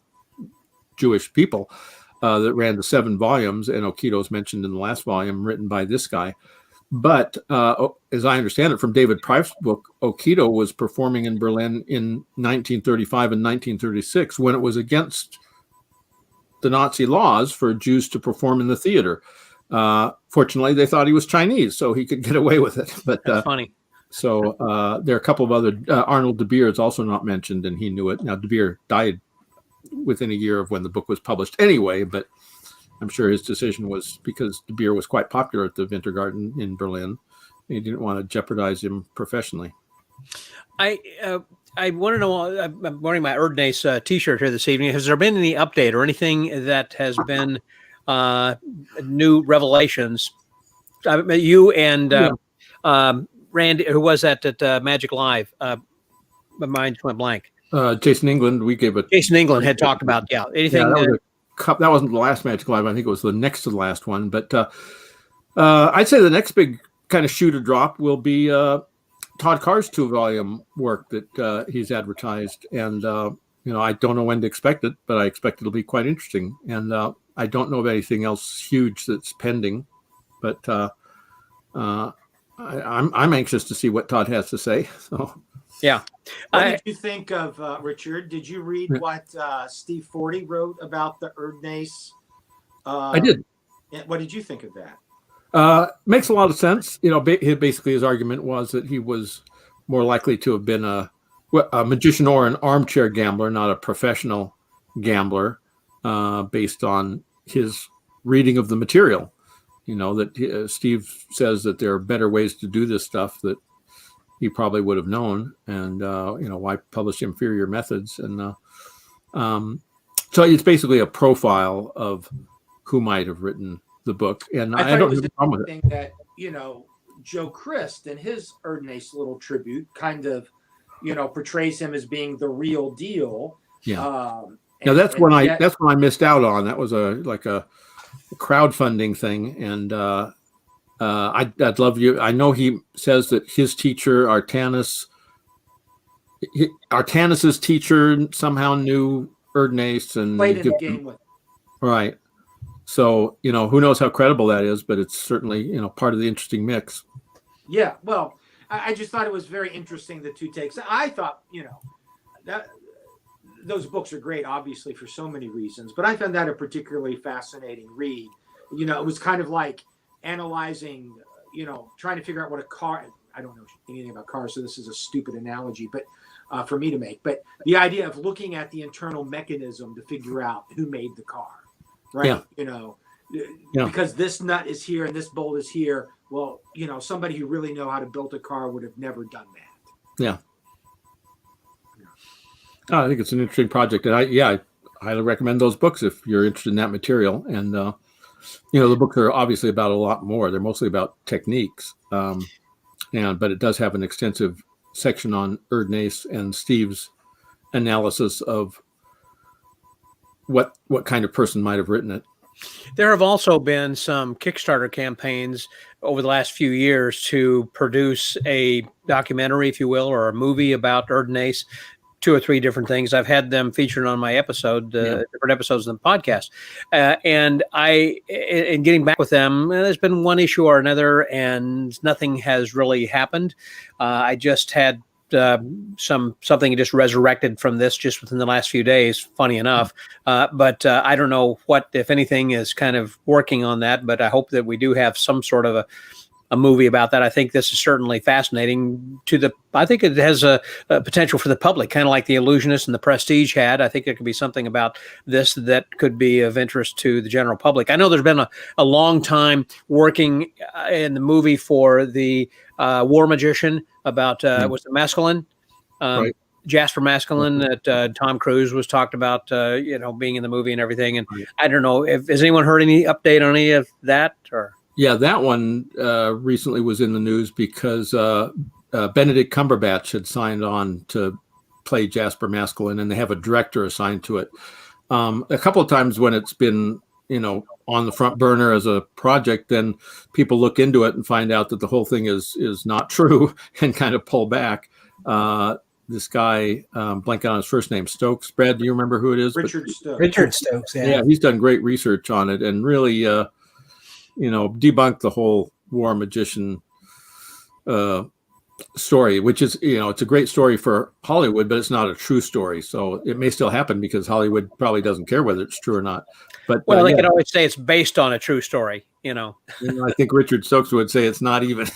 S8: Jewish people that ran to 7 volumes. And Okido's mentioned in the last volume, written by this guy. But as I understand it from David Prife's book, Okido was performing in Berlin in 1935 and 1936 when it was against the Nazi laws for Jews to perform in the theater. Fortunately, they thought he was Chinese, so he could get away with it. But
S1: that's funny.
S8: So there are a couple of other. Arnold de Beer is also not mentioned, and he knew it. Now, de Beer died within a year of when the book was published anyway, but I'm sure his decision was because de Beer was quite popular at the Wintergarten in Berlin. He didn't want to jeopardize him professionally.
S1: I want to know, I'm wearing my Erdnase t-shirt here this evening. Has there been any update or anything that has been new revelations? You and Randy, who was at Magic Live, my mind went blank.
S8: Jason England,
S1: Jason England had talked about, anything.
S8: Yeah, that wasn't the last Magic Live. I think it was the next to the last one. But I'd say the next big kind of shoe to drop will be Todd Carr's 2-volume work that he's advertised. And, I don't know when to expect it, but I expect it'll be quite interesting. And I don't know of anything else huge that's pending. But I'm anxious to see what Todd has to say. So.
S1: Yeah.
S4: What did you think of, Richard? Did you read what Steve Forty wrote about the Erdnase?
S8: I did.
S4: What did you think of that?
S8: Makes a lot of sense. Basically his argument was that he was more likely to have been a magician or an armchair gambler, not a professional gambler, based on his reading of the material. That Steve says that there are better ways to do this stuff that he probably would have known, and why publish inferior methods? And so it's basically a profile of who might have written the book. And I don't have a problem with it.
S4: That Joe Christ in his Erdnase little tribute kind of portrays him as being the real deal.
S8: Yeah. Now that's when I missed out on. That was a crowdfunding thing, and I'd love you. I know he says that his teacher, Artanis's teacher, somehow knew Erdnase and
S4: played in the game with him.
S8: Right. So who knows how credible that is, but it's certainly part of the interesting mix.
S4: Yeah. Well, I just thought it was very interesting, the two takes. I thought that those books are great, obviously, for so many reasons. But I found that a particularly fascinating read. It was kind of like analyzing, trying to figure out what a car. I don't know anything about cars, so this is a stupid analogy, but for me to make. But the idea of looking at the internal mechanism to figure out who made the car, right?
S8: Yeah.
S4: Because this nut is here and this bolt is here. Well, somebody who really know how to build a car would have never done that.
S8: Yeah. Oh, I think it's an interesting project, and I highly recommend those books if you're interested in that material. And the books are obviously about a lot more. They're mostly about techniques, but it does have an extensive section on Erdnase and Steve's analysis of what kind of person might have written it.
S1: There have also been some Kickstarter campaigns over the last few years to produce a documentary, if you will, or a movie about Erdnase. 2 or 3 different things. I've had them featured on my episode, different episodes of the podcast. And in getting back with them, there's been one issue or another, and nothing has really happened. I just had something just resurrected from this just within the last few days, funny enough. But I don't know what, if anything, is kind of working on that, but I hope that we do have some sort of a movie about that. I think this is certainly fascinating I think it has a potential for the public, kind of like The Illusionist and The Prestige had. I think there could be something about this that could be of interest to the general public. I know there's been a long time working in the movie for the War Magician about, was it Maskelyne?
S8: Right.
S1: Jasper Maskelyne that Tom Cruise was talked about, being in the movie and everything. And I don't know, has anyone heard any update on any of that? Or
S8: Yeah, that one recently was in the news because Benedict Cumberbatch had signed on to play Jasper Maskelyne, and they have a director assigned to it. A couple of times when it's been, on the front burner as a project, then people look into it and find out that the whole thing is not true and kind of pull back. This guy, blanking on his first name, Stokes. Brad, do you remember who it is?
S4: Richard Stokes.
S7: Richard Stokes,
S8: Yeah, he's done great research on it and really, debunked the whole War Magician story, which is, it's a great story for Hollywood, but it's not a true story. So it may still happen because Hollywood probably doesn't care whether it's true or not. But
S1: they can always say it's based on a true story,
S8: I think Richard Stokes would say it's not even.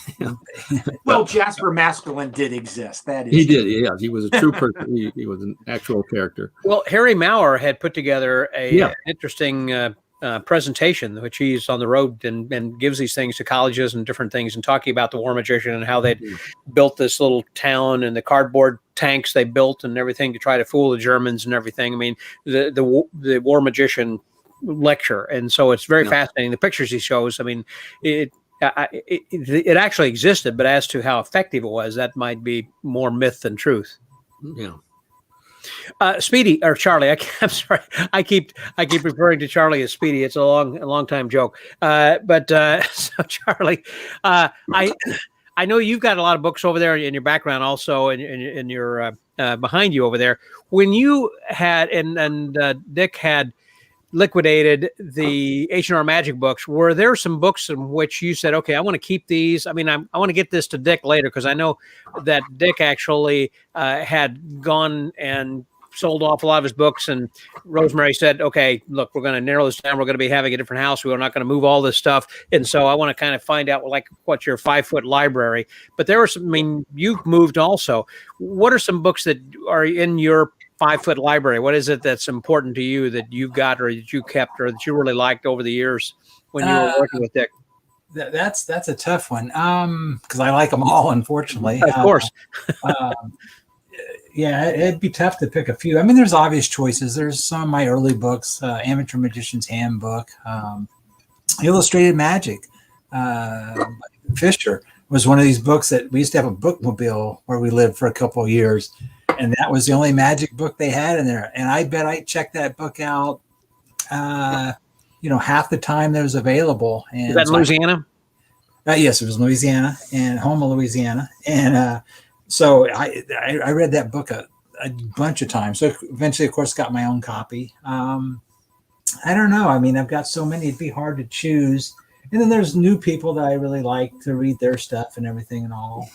S4: Well, Jasper Maskelyne did exist. That is.
S8: He did. Yeah, he was a true person. He was an actual character.
S1: Well, Harry Maurer had put together an interesting presentation, which he's on the road and gives these things to colleges and different things, and talking about the War Magician and how they built this little town and the cardboard tanks they built and everything to try to fool the Germans and everything. I mean, the War Magician lecture, and so it's very fascinating. The pictures he shows, I mean, it actually existed, but as to how effective it was, that might be more myth than truth.
S8: Yeah.
S1: Speedy or Charlie, I'm sorry. I keep referring to Charlie as Speedy. It's a long time joke. So Charlie, I know you've got a lot of books over there in your background, also in your behind you over there. When you had and Dick had liquidated the H&R Magic books, were there some books in which you said, okay, I want to keep these? I mean, I want to get this to Dick later, because I know that Dick actually had gone and sold off a lot of his books, and Rosemary said, okay, look, we're going to narrow this down. We're going to be having a different house. We're not going to move all this stuff. And so I want to kind of find out what's your 5-foot library. But there were some, I mean, you've moved also. What are some books that are in your 5-foot library? What is it that's important to you that you've got or that you kept or that you really liked over the years when you were working with Dick?
S7: That's a tough one, because I like them all, unfortunately.
S1: Of course.
S7: Yeah, it'd be tough to pick a few. I mean, there's obvious choices. There's some of my early books, Amateur Magician's Handbook, Illustrated Magic. Fisher was one of these books that we used to have a bookmobile where we lived for a couple of years. And that was the only magic book they had in there. And I bet I checked that book out, half the time that it was available. And
S1: is that in Louisiana?
S7: Yes, it was Louisiana, and Houma, Louisiana. And so I read that book a bunch of times. So eventually, of course, got my own copy. I don't know. I mean, I've got so many, it'd be hard to choose. And then there's new people that I really like to read their stuff and everything and all.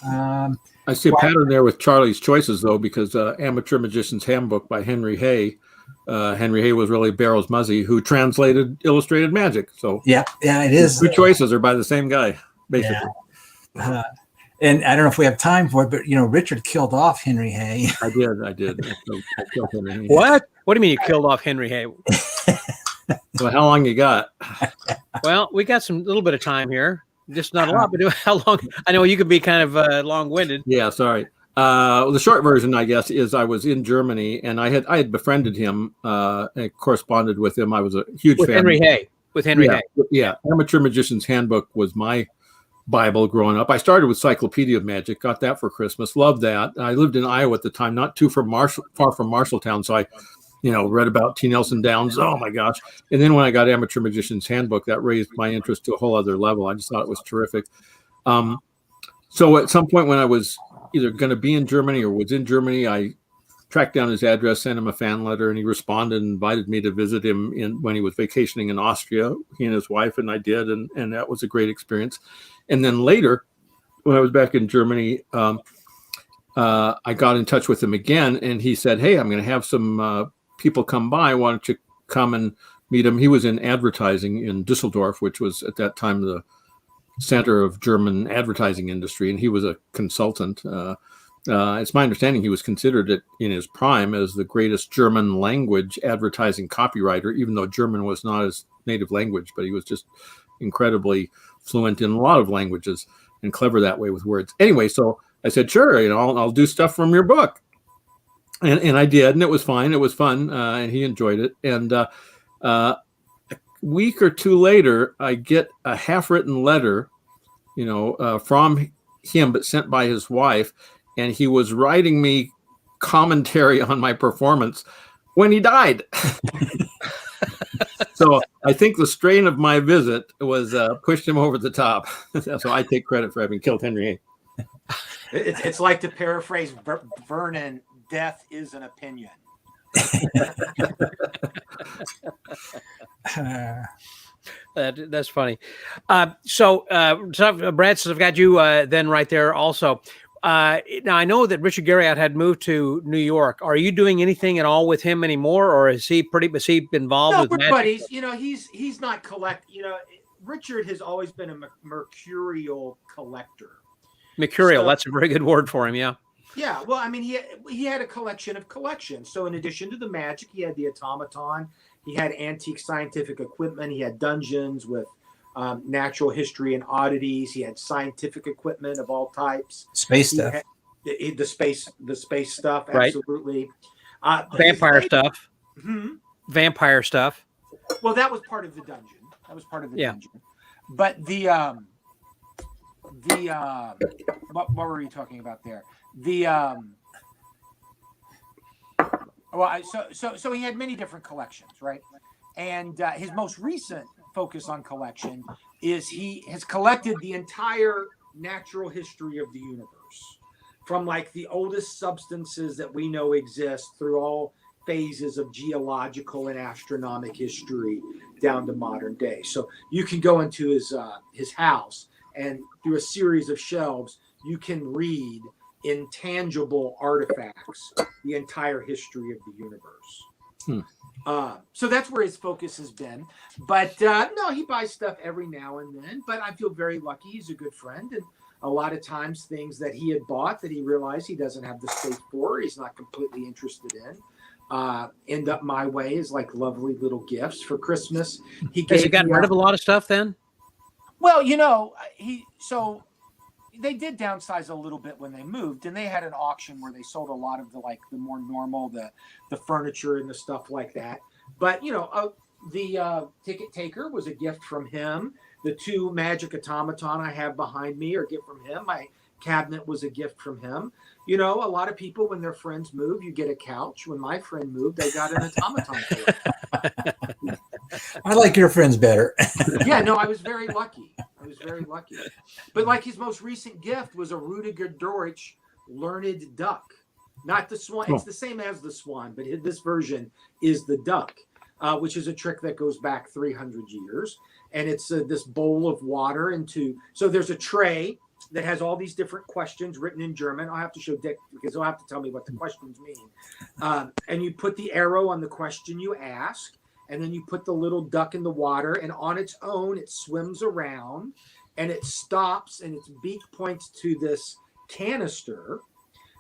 S8: I see a pattern there with Charlie's choices, though, because Amateur Magician's Handbook by Henry Hay. Henry Hay was really Barrows Muzzy, who translated Illustrated Magic. So
S7: yeah, it is.
S8: Two choices are by the same guy, basically.
S7: Yeah. And I don't know if we have time for it, but Richard killed off Henry Hay.
S8: I did. I killed Henry Hay.
S1: What? What do you mean you killed off Henry Hay?
S8: Well, how long you got?
S1: Well, we got some little bit of time here. Just not a lot, but how long? I know you could be kind of long-winded.
S8: Yeah, sorry. The short version, I guess, is I was in Germany and I had befriended him and corresponded with him. I was a huge fan.
S1: With Henry Hay.
S8: Yeah. Amateur Magician's Handbook was my Bible growing up. I started with Cyclopedia of Magic, got that for Christmas, loved that. I lived in Iowa at the time, not far from Marshalltown, so I read about T. Nelson Downs. Oh my gosh. And then when I got Amateur Magician's Handbook, that raised my interest to a whole other level. I just thought it was terrific. So at some point when I was either going to be in Germany or was in Germany, I tracked down his address, sent him a fan letter, and he responded and invited me to visit him when he was vacationing in Austria, he and his wife, and I did. And that was a great experience. And then later, when I was back in Germany, I got in touch with him again, and he said, "Hey, I'm going to have some people come by. Why don't you come and meet him?" He was in advertising in Düsseldorf, which was at that time the center of German advertising industry, and he was a consultant. It's my understanding he was considered in his prime as the greatest German language advertising copywriter, even though German was not his native language, but he was just incredibly fluent in a lot of languages and clever that way with words. Anyway, so I said, sure, I'll do stuff from your book. And I did, and it was fine. It was fun, and he enjoyed it. And a week or two later, I get a half-written letter, from him, but sent by his wife, and he was writing me commentary on my performance when he died. So I think the strain of my visit was pushed him over the top. So I take credit for having killed Henry Hay.
S4: It's like, to paraphrase Vernon, death is an opinion.
S1: That's funny. So Brad says, I've got you then right there also. Now I know that Richard Garriott had moved to New York. Are you doing anything at all with him anymore, or is he involved with
S4: we're
S1: magic?
S4: Buddies. He's not Richard has always been a mercurial collector.
S1: Mercurial, that's a very good word for him. Yeah.
S4: Yeah, well, I mean, he had a collection of collections. So in addition to the magic, he had the automaton, he had antique scientific equipment, he had dungeons with natural history and oddities, he had scientific equipment of all types,
S7: space stuff,
S4: the space stuff,
S1: right.
S4: Absolutely.
S1: Vampire stuff.
S4: Mm-hmm.
S1: Vampire stuff.
S4: Well, that was part of the dungeon. Dungeon. But what were you talking about there? So he had many different collections, right? And his most recent focus on collection is he has collected the entire natural history of the universe, from like the oldest substances that we know exist through all phases of geological and astronomic history down to modern day. So you can go into his house, and through a series of shelves, you can read intangible artifacts, the entire history of the universe. So that's where his focus has been. But no, he buys stuff every now and then. But I feel very lucky. He's a good friend. And a lot of times things that he had bought that he realized he doesn't have the space for, he's not completely interested in, end up my way as like lovely little gifts for Christmas.
S1: Has he gotten rid of a lot of stuff then?
S4: Well, they did downsize a little bit when they moved, and they had an auction where they sold a lot of the more normal, the furniture and the stuff like that. But the ticket taker was a gift from him. The 2 magic automaton I have behind me are a gift from him. My cabinet was a gift from him. A lot of people, when their friends move, you get a couch. When my friend moved, I got an automaton for him.
S7: I like your friends better.
S4: Yeah, no, I was very lucky. But like his most recent gift was a Rudiger Deutsch learned duck. Not the swan. It's the same as the swan, but this version is the duck. which is a trick that goes back 300 years. And it's this bowl of water so there's a tray that has all these different questions written in German. I'll have to show Dick because he'll have to tell me what the questions mean. And you put the arrow on the question you ask, and then you put the little duck in the water, and on its own, it swims around, and it stops, and its beak points to this canister,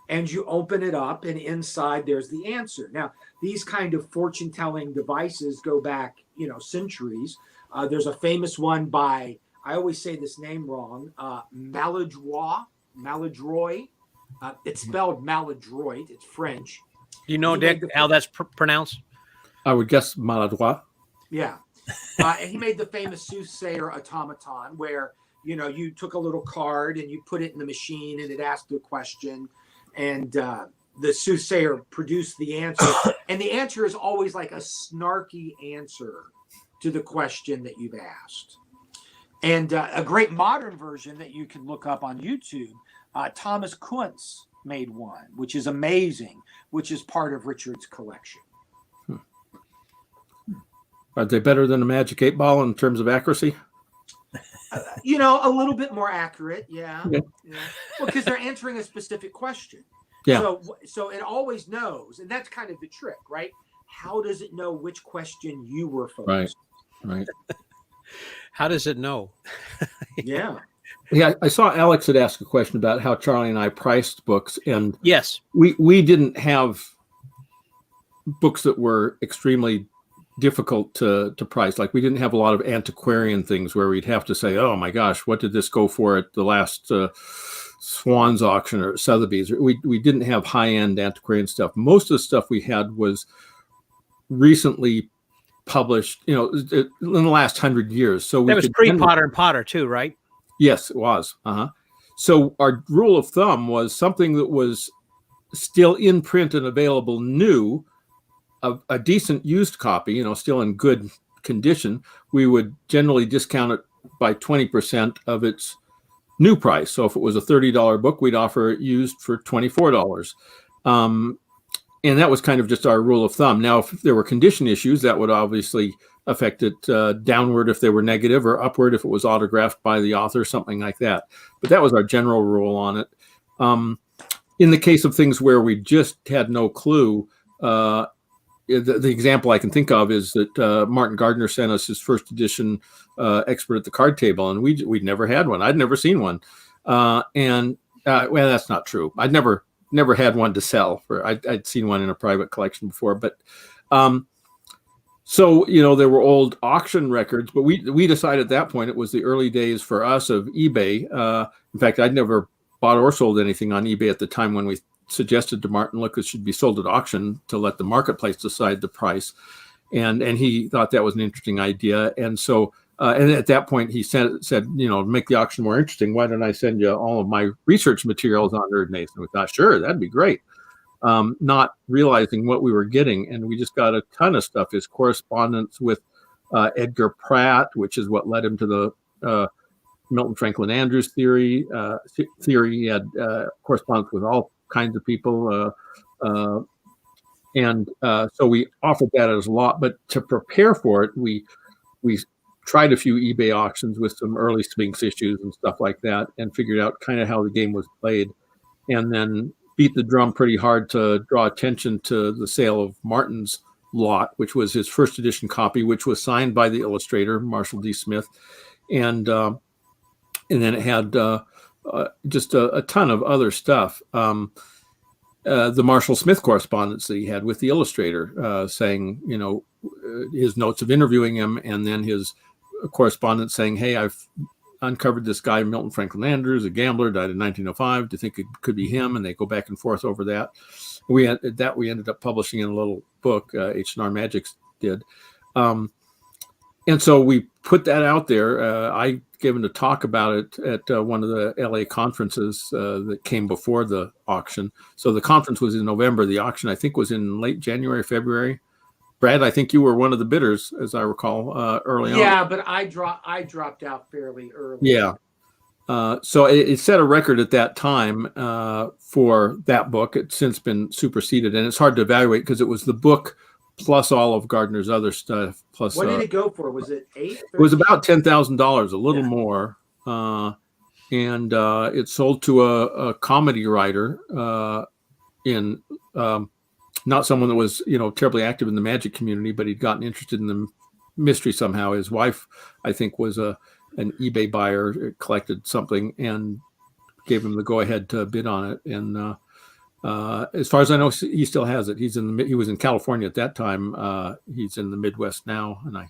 S4: and you open it up, and inside there's the answer. Now, these kind of fortune-telling devices go back, centuries. There's a famous one by, I always say this name wrong, Maladroit. It's spelled maladroit. It's French.
S1: You know, Dick, how that's pronounced?
S8: I would guess maladroit.
S4: Yeah. And he made the famous soothsayer automaton where, you took a little card and you put it in the machine and it asked a question, and the soothsayer produced the answer. And the answer is always like a snarky answer to the question that you've asked. And a great modern version that you can look up on YouTube, Thomas Kuntz made one, which is amazing, which is part of Richard's collection.
S8: Are they better than a Magic 8 Ball in terms of accuracy?
S4: A little bit more accurate, yeah.
S8: Okay.
S4: Yeah. Well, because they're answering a specific question.
S8: Yeah.
S4: So it always knows, and that's kind of the trick, right? How does it know which question you were focused?
S8: Right.
S1: How does it know?
S4: Yeah.
S8: Yeah, I saw Alex had asked a question about how Charlie and I priced books, and
S1: Yes.
S8: we didn't have books that were extremely difficult to price. Like, we didn't have a lot of antiquarian things where we'd have to say, oh my gosh, what did this go for at the last Swan's auction or Sotheby's? We didn't have high-end antiquarian stuff. Most of the stuff we had was recently published, in the last 100 years. So
S1: That was pre-Potter and Potter too, right?
S8: Yes, it was. So our rule of thumb was something that was still in print and available new, a decent used copy, still in good condition, we would generally discount it by 20% of its new price. So if it was a $30 book, we'd offer it used for $24. And that was kind of just our rule of thumb. Now, if there were condition issues, that would obviously affect it downward if they were negative, or upward if it was autographed by the author, something like that. But that was our general rule on it. In the case of things where we just had no clue, the example I can think of is that Martin Gardner sent us his first edition Expert at the Card Table, and we'd never had one. I'd never seen one. Well, that's not true. I'd never had one to sell. I'd seen one in a private collection before, but so there were old auction records, but we decided at that point it was the early days for us of eBay. In fact, I'd never bought or sold anything on eBay at the time when we suggested to Martin, look, it should be sold at auction to let the marketplace decide the price, and he thought that was an interesting idea. And so and at that point he said, make the auction more interesting, why don't I send you all of my research materials on Erd Mason? We thought, sure, that'd be great. Not realizing what we were getting, and we just got a ton of stuff. His correspondence with Edgar Pratt, which is what led him to the Milton Franklin Andrews theory. He had correspondence with all kinds of people, and so we offered that as a lot. But to prepare for it, we tried a few eBay auctions with some early Sphinx issues and stuff like that, and figured out kind of how the game was played, and then beat the drum pretty hard to draw attention to the sale of Martin's lot, which was his first edition copy, which was signed by the illustrator Marshall D. Smith, and then it had just a ton of other stuff. The Marshall Smith correspondence that he had with the illustrator, saying, his notes of interviewing him, and then his correspondence saying, hey, I've uncovered this guy, Milton Franklin Andrews, a gambler, died in 1905. Do you think it could be him? And they go back and forth over that. We ended up publishing in a little book, H&R Magics did. And so we put that out there. I given a talk about it at one of the LA conferences that came before the auction. So the conference was in November. The auction, I think, was in late January, February. Brad, I think you were one of the bidders, as I recall, early on.
S4: Yeah, but I dropped out fairly early.
S8: Yeah. So it set a record at that time for that book. It's since been superseded, and it's hard to evaluate because it was the book plus all of Gardner's other stuff. Plus,
S4: what did it go for? Was it 8?
S8: It was about $10,000, a little more, and it sold to a comedy writer in not someone that was terribly active in the magic community, but he'd gotten interested in the mystery somehow. His wife, I think, was an eBay buyer, collected something, and gave him the go-ahead to bid on it. And as far as I know, he still has it. He was in California at that time. He's in the Midwest now, and I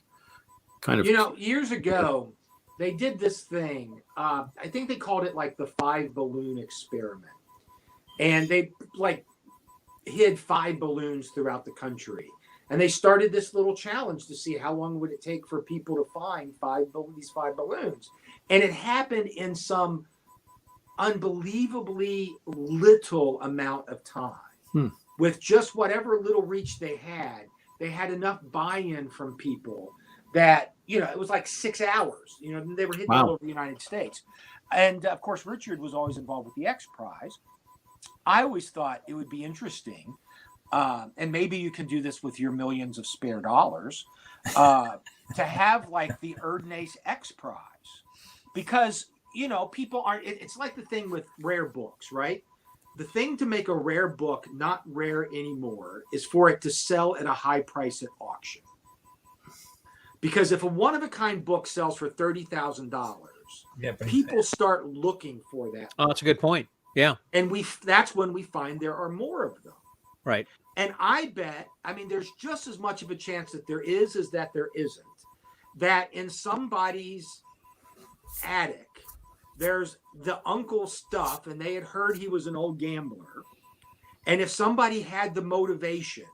S8: kind of
S4: years ago they did this thing. I think they called it like the 5 balloon experiment, and they hid 5 balloons throughout the country, and they started this little challenge to see how long would it take for people to find these 5 balloons, and it happened in some unbelievably little amount of time. With just whatever little reach they had enough buy-in from people that it was like 6 hours. They were hitting all over the United States, and of course Richard was always involved with the X Prize. I always thought it would be interesting, and maybe you can do this with your millions of spare dollars, to have like the Erdnase X Prize, because people aren't. It's like the thing with rare books, right? The thing to make a rare book not rare anymore is for it to sell at a high price at auction. Because if a one-of-a-kind book sells for $30,000, people start looking for that.
S1: Oh, that's a good point. Yeah.
S4: And that's when we find there are more of them.
S1: Right.
S4: And I bet, there's just as much of a chance that there is as that there isn't. That in somebody's attic, there's the uncle stuff, and they had heard he was an old gambler. And if somebody had the motivation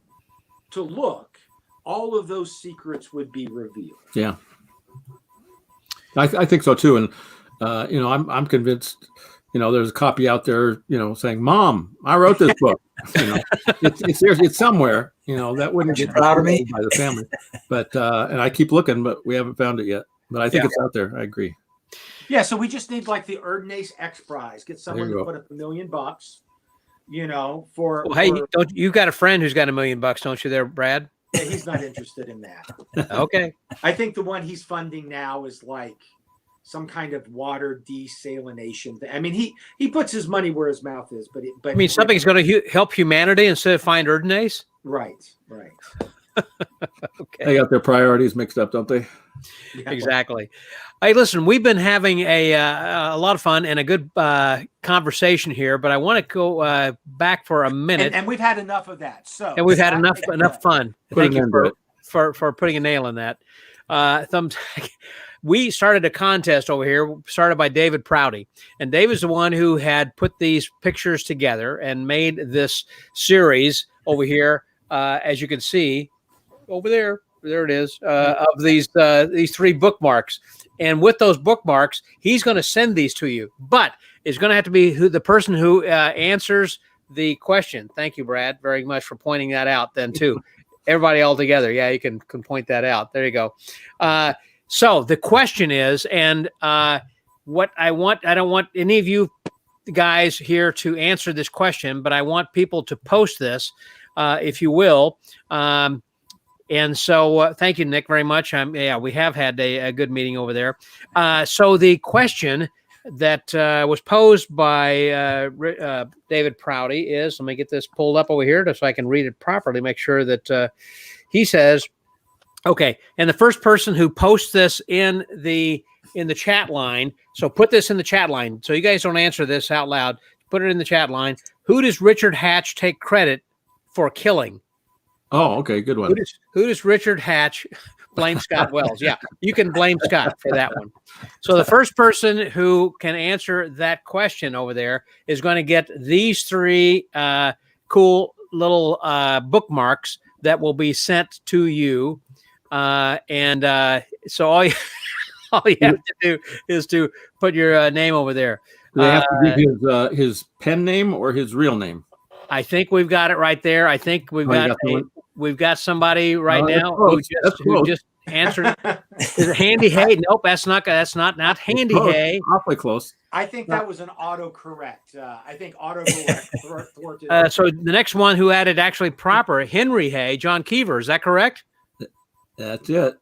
S4: to look, all of those secrets would be revealed.
S8: Yeah, I think so too. And I'm convinced. There's a copy out there, saying, "Mom, I wrote this book." It's somewhere. That wouldn't get
S7: proud of me
S8: by the family. But and I keep looking, but we haven't found it yet. But I think it's out there. I agree.
S4: Yeah, so we just need like the Erdnase X Prize. Get someone to put up $1 million, for.
S1: Well, hey, you've got a friend who's got $1 million, don't you, there, Brad?
S4: Yeah, he's not interested in that.
S1: Okay.
S4: I think the one he's funding now is like some kind of water desalination thing. He puts his money where his mouth is, but
S1: something's going to help humanity instead of find Erdnase?
S4: Right.
S1: Okay.
S8: They got their priorities mixed up, don't they?
S4: Yeah.
S1: Exactly. Hey, listen, we've been having a lot of fun and a good conversation here, but I want to go back for a minute.
S4: And we've had enough of that.
S1: And we've had enough fun. Thank you for putting a nail in that. Thumbtack. We started a contest over here, started by David Prouty. And David's the one who had put these pictures together and made this series over here, as you can see, over there. There it is, of these 3 bookmarks. And with those bookmarks, he's going to send these to you. But it's going to have to be the person who answers the question. Thank you, Brad, very much for pointing that out then, too. Everybody all together. Yeah, you can point that out. There you go. So the question is, and what I don't want any of you guys here to answer this question, but I want people to post this, if you will. And so thank you, Nick, very much. We have had a good meeting over there. So the question that was posed by David Prouty is, let me get this pulled up over here so I can read it properly, make sure that he says, okay, and the first person who posts this in the chat line, so put this in the chat line so you guys don't answer this out loud, put it in the chat line. Who does Richard Hatch take credit for killing?
S8: Oh, okay, good one.
S1: Who does Richard Hatch blame Scott Wells? Yeah, you can blame Scott for that one. So the first person who can answer that question over there is going to get these 3 cool little bookmarks that will be sent to you. So all you have to do is to put your name over there.
S8: Do they have to give his pen name or his real name?
S1: I think we've got it right there. I think we've got somebody right now answer. Is it Handy Hay? Nope, that's not Handy
S8: Close.
S1: Hay.
S8: Awfully close.
S4: I think that was an autocorrect. I think autocorrect thwarted.
S1: So the next one who had it actually proper, Henry Hay, John Keever. Is that correct?
S8: That's it.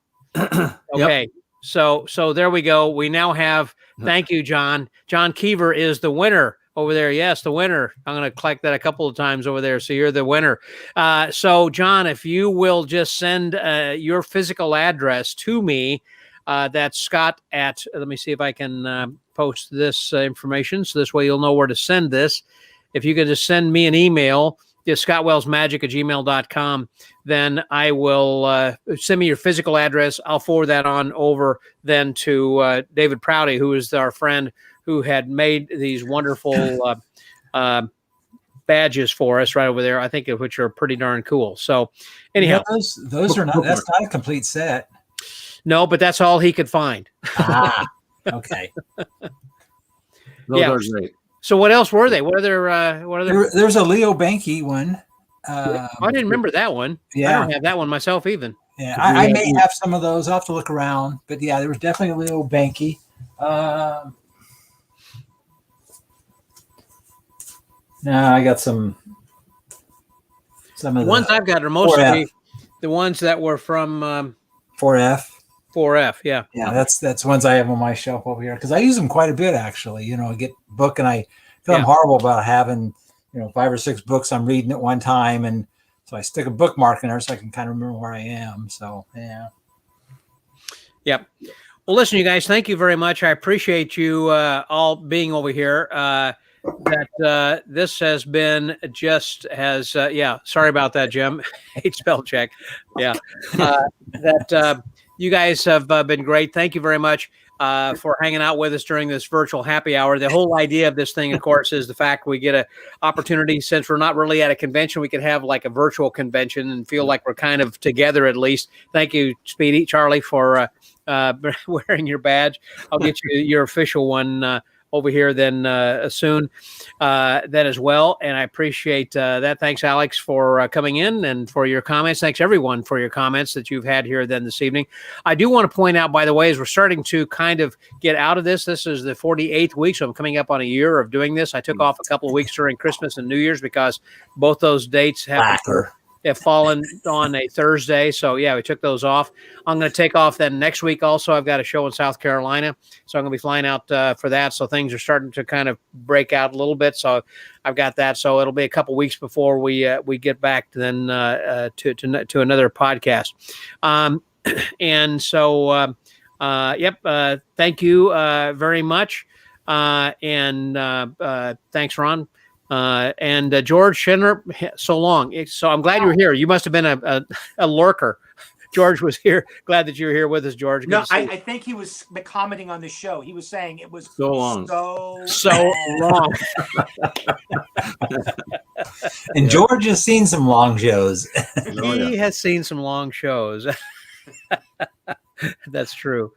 S1: Okay. So there we go. We now have. Thank you, John. John Keever is the winner over there. Yes, the winner. I'm going to click that a couple of times over there. So you're the winner. So John, if you will just send your physical address to me, that's Scott at. Let me see if I can post this information. So this way you'll know where to send this. If you could just send me an email. Just scottwellsmagic@gmail.com, then I will send me your physical address. I'll forward that on over then to David Prouty, who is our friend who had made these wonderful badges for us right over there, I think of which are pretty darn cool. So anyhow,
S7: those are not, that's not a complete set.
S1: No, but that's all he could find.
S7: Okay.
S8: Those are great.
S1: So what else were they? What other?
S7: There's a Leo Banky one.
S1: I didn't remember that one.
S7: Yeah.
S1: I don't have that one myself even.
S7: Yeah, I may have some of those. I'll have to look around. But yeah, there was definitely a Leo Banky. No, I got some of the
S1: ones I've got are mostly the ones that were from
S7: 4F.
S1: 4F, yeah.
S7: Yeah, that's ones I have on my shelf over here because I use them quite a bit actually. You know, I get a book and I feel I'm horrible about having 5 or 6 books I'm reading at one time, and so I stick a bookmark in there so I can kind of remember where I am. So yeah.
S1: Yep. Well, listen, you guys, thank you very much. I appreciate you all being over here. This has been sorry about that, Jim. Hate spell check. Yeah. You guys have been great. Thank you very much for hanging out with us during this virtual happy hour. The whole idea of this thing, of course, is the fact we get an opportunity, since we're not really at a convention, we can have like a virtual convention and feel like we're kind of together at least. Thank you, Speedy, Charlie, for wearing your badge. I'll get you your official one over here then soon then as well. And I appreciate that. Thanks, Alex, for coming in and for your comments. Thanks, everyone, for your comments that you've had here then this evening. I do want to point out, by the way, as we're starting to kind of get out of this, this is the 48th week, so I'm coming up on a year of doing this. I took off a couple of weeks during Christmas and New Year's because both those dates have fallen on a Thursday. So yeah, we took those off. I'm going to take off then next week. Also, I've got a show in South Carolina, so I'm going to be flying out for that. So things are starting to kind of break out a little bit. So I've got that. So it'll be a couple weeks before we get back then to another podcast. And so thank you very much. Thanks, Ron. And George Schindler, so long. So I'm glad you were here. You must have been a lurker. George was here. Glad that you were here with us, George. Good
S4: I think he was commenting on the show. He was saying it was
S8: so long.
S4: So long.
S7: And George has seen some long shows.
S1: He has seen some long shows. That's true.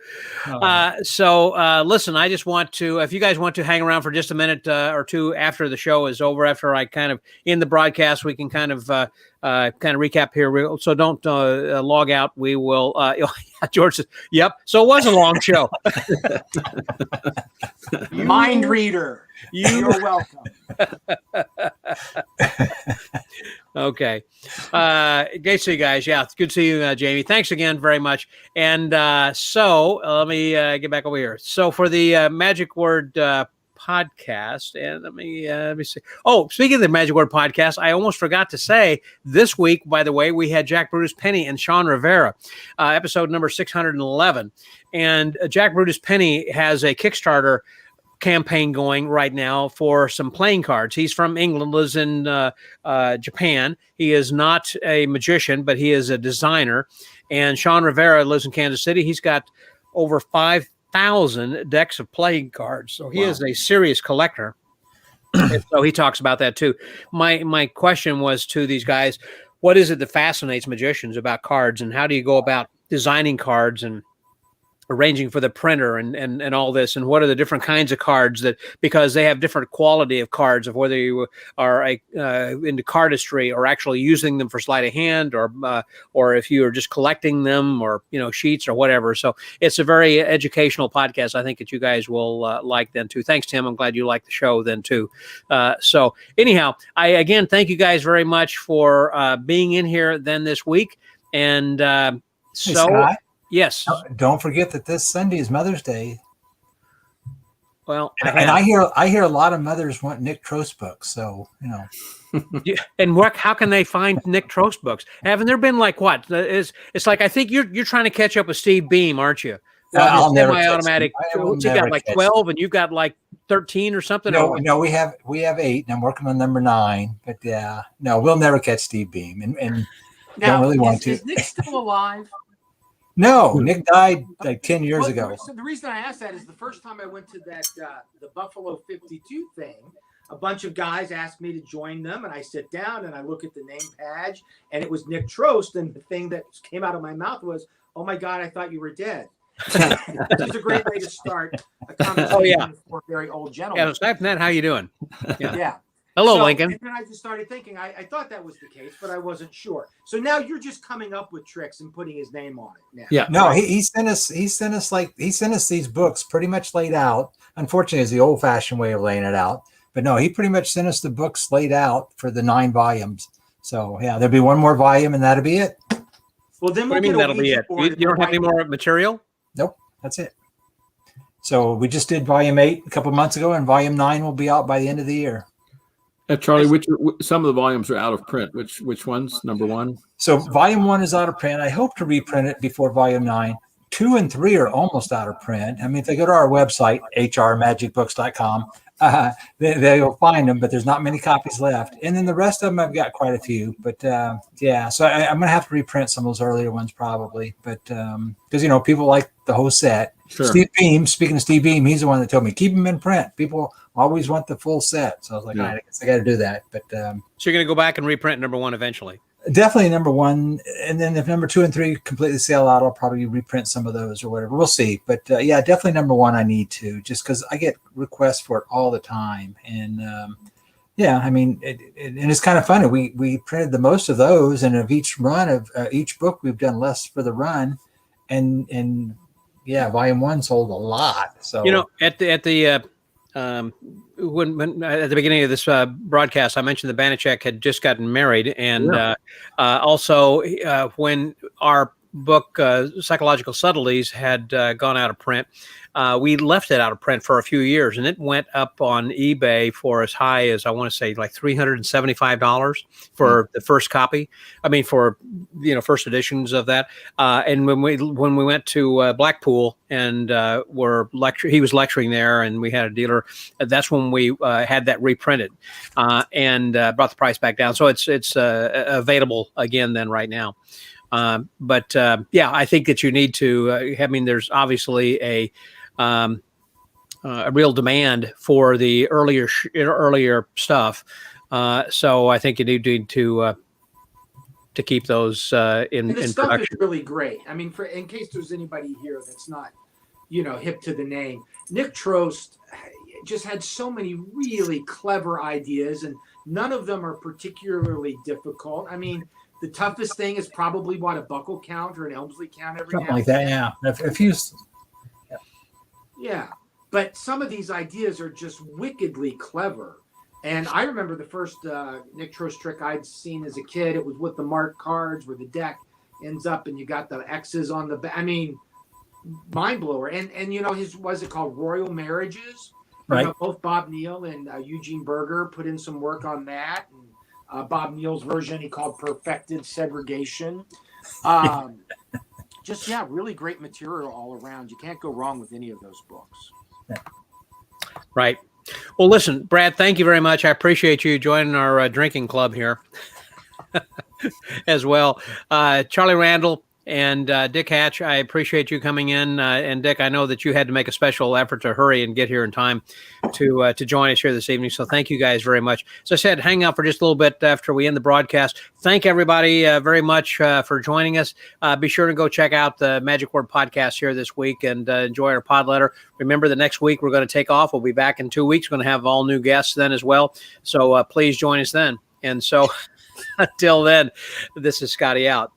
S1: Listen, I just want to, if you guys want to hang around for just a minute or two after the show is over, after I kind of in the broadcast, we can kind of recap here. So don't log out. We will. George says, "Yep." So it was a long show.
S4: Mind reader. You're welcome.
S1: Okay. Good to see you guys. Yeah, it's good to see you, Jamie. Thanks again very much. And so let me get back over here. So for the Magic Word podcast, and let me see. Oh, speaking of the Magic Word podcast, I almost forgot to say this week, by the way, we had Jack Brutus Penny and Sean Rivera, episode number 611. And Jack Brutus Penny has a Kickstarter campaign going right now for some playing cards. He's from England, lives in Japan. He is not a magician, but he is a designer. And Sean Rivera lives in Kansas City. He's got over 5,000 decks of playing cards. So he is a serious collector. And so he talks about that too. My question was to these guys, what is it that fascinates magicians about cards, and how do you go about designing cards? And arranging for the printer and all this, and what are the different kinds of cards that, because they have different quality of cards, of whether you are into cardistry or actually using them for sleight of hand, or if you are just collecting them, or sheets or whatever. So it's a very educational podcast. I think that you guys will like then too. Thanks, Tim. I'm glad you like the show then too. So anyhow, I again thank you guys very much for being in here then this week. And
S7: Hey,
S1: so
S7: Scott,
S1: yes.
S7: don't forget that this Sunday is Mother's Day.
S1: Well,
S7: And I hear a lot of mothers want Nick Trost books. So
S1: Yeah, and how can they find Nick Trost books? Haven't there been like what? It's like I think you're trying to catch up with Steve Beam, aren't you?
S7: I'll never catch
S1: semi-automatic.
S7: Steve. I will
S1: You got
S7: never
S1: like
S7: catch
S1: 12, and you've got like 13 or something.
S7: No, we have 8, and I'm working on number 9. But no, we'll never catch Steve Beam, and
S4: Now,
S7: don't really want to.
S4: Is Nick still alive?
S7: No, Nick died like 10 years ago.
S4: So the reason I asked that is the first time I went to that the Buffalo 52 thing, a bunch of guys asked me to join them, and I sit down and I look at the name badge, and it was Nick Trost, and the thing that came out of my mouth was, "Oh my God, I thought you were dead." This is a great way to start a conversation for a very old gentleman.
S1: Yeah, aside from that, how you doing?
S4: Yeah.
S1: Hello,
S4: So,
S1: Lincoln.
S4: And then I just started thinking, I thought that was the case, but I wasn't sure. So now you're just coming up with tricks and putting his name on it. Now.
S8: Yeah.
S7: No, he sent us these books pretty much laid out. Unfortunately, it's the old-fashioned way of laying it out. But no, he pretty much sent us the books laid out for the 9 volumes. So yeah, there'll be one more volume, and that'll be it.
S4: Well, then
S1: What do you mean that'll be it? You don't have any more material?
S7: Nope, that's it. So we just did volume 8 a couple months ago, and volume 9 will be out by the end of the year.
S8: Charlie, some of the volumes are out of print. Which ones? Number 1.
S7: So volume 1 is out of print. I hope to reprint it before volume 9. 2 and 3 are almost out of print. I mean, if they go to our website, hrmagicbooks.com, they'll find them, but there's not many copies left. And then the rest of them, I've got quite a few. But yeah, so I'm going to have to reprint some of those earlier ones probably. But because, people like the whole set.
S8: Sure.
S7: Steve Beam, speaking of Steve Beam, he's the one that told me, keep them in print. People always want the full set. So I was like, all right, I guess I got to do that. But
S1: So you're going to go back and reprint number 1 eventually?
S7: Definitely number 1. And then if number 2 and 3 completely sell out, I'll probably reprint some of those or whatever. We'll see. But yeah, definitely number 1 I need to, just because I get requests for it all the time. And yeah, I mean, and it's kind of funny. We printed the most of those, and of each run of each book, we've done less for the run. And yeah, volume 1 sold a lot. So
S1: at the when at the beginning of this broadcast, I mentioned that Banachek had just gotten married, and also when our book Psychological Subtleties had gone out of print, we left it out of print for a few years, and it went up on eBay for as high as, I want to say, like $375 for the first copy. I mean, for first editions of that. And when we went to Blackpool and he was lecturing there, and we had a dealer. That's when we had that reprinted and brought the price back down. So it's available again then right now. But I think that you need to. I mean, there's obviously a real demand for the earlier stuff. So I think you need to keep those in
S4: stuff
S1: production.
S4: is really great. I mean, in case there's anybody here that's not, hip to the name, Nick Trost just had so many really clever ideas, and none of them are particularly difficult. I mean, the toughest thing is probably a buckle count or an Elmsley count every
S7: something
S4: now
S7: like
S4: and
S7: that.
S4: then.
S7: Yeah, a few.
S4: Yeah, but some of these ideas are just wickedly clever. And I remember the first Nick Trost trick I'd seen as a kid. It was with the marked cards where the deck ends up and you got the X's on the back. I mean, mind blower. And his, was it called Royal Marriages?
S7: Right.
S4: Both Bob Neal and Eugene Berger put in some work on that. And Bob Neal's version he called Perfected Segregation. Really great material all around. You can't go wrong with any of those books.
S1: Right. Well, listen, Brad, thank you very much. I appreciate you joining our drinking club here as well. Charlie Randall, And Dick Hatch, I appreciate you coming in. And Dick, I know that you had to make a special effort to hurry and get here in time to join us here this evening. So thank you guys very much. As I said, hang out for just a little bit after we end the broadcast. Thank everybody very much for joining us. Be sure to go check out the Magic Word podcast here this week and enjoy our pod letter. Remember, the next week we're going to take off. We'll be back in 2 weeks. We're going to have all new guests then as well. So please join us then. And so until then, this is Scotty out.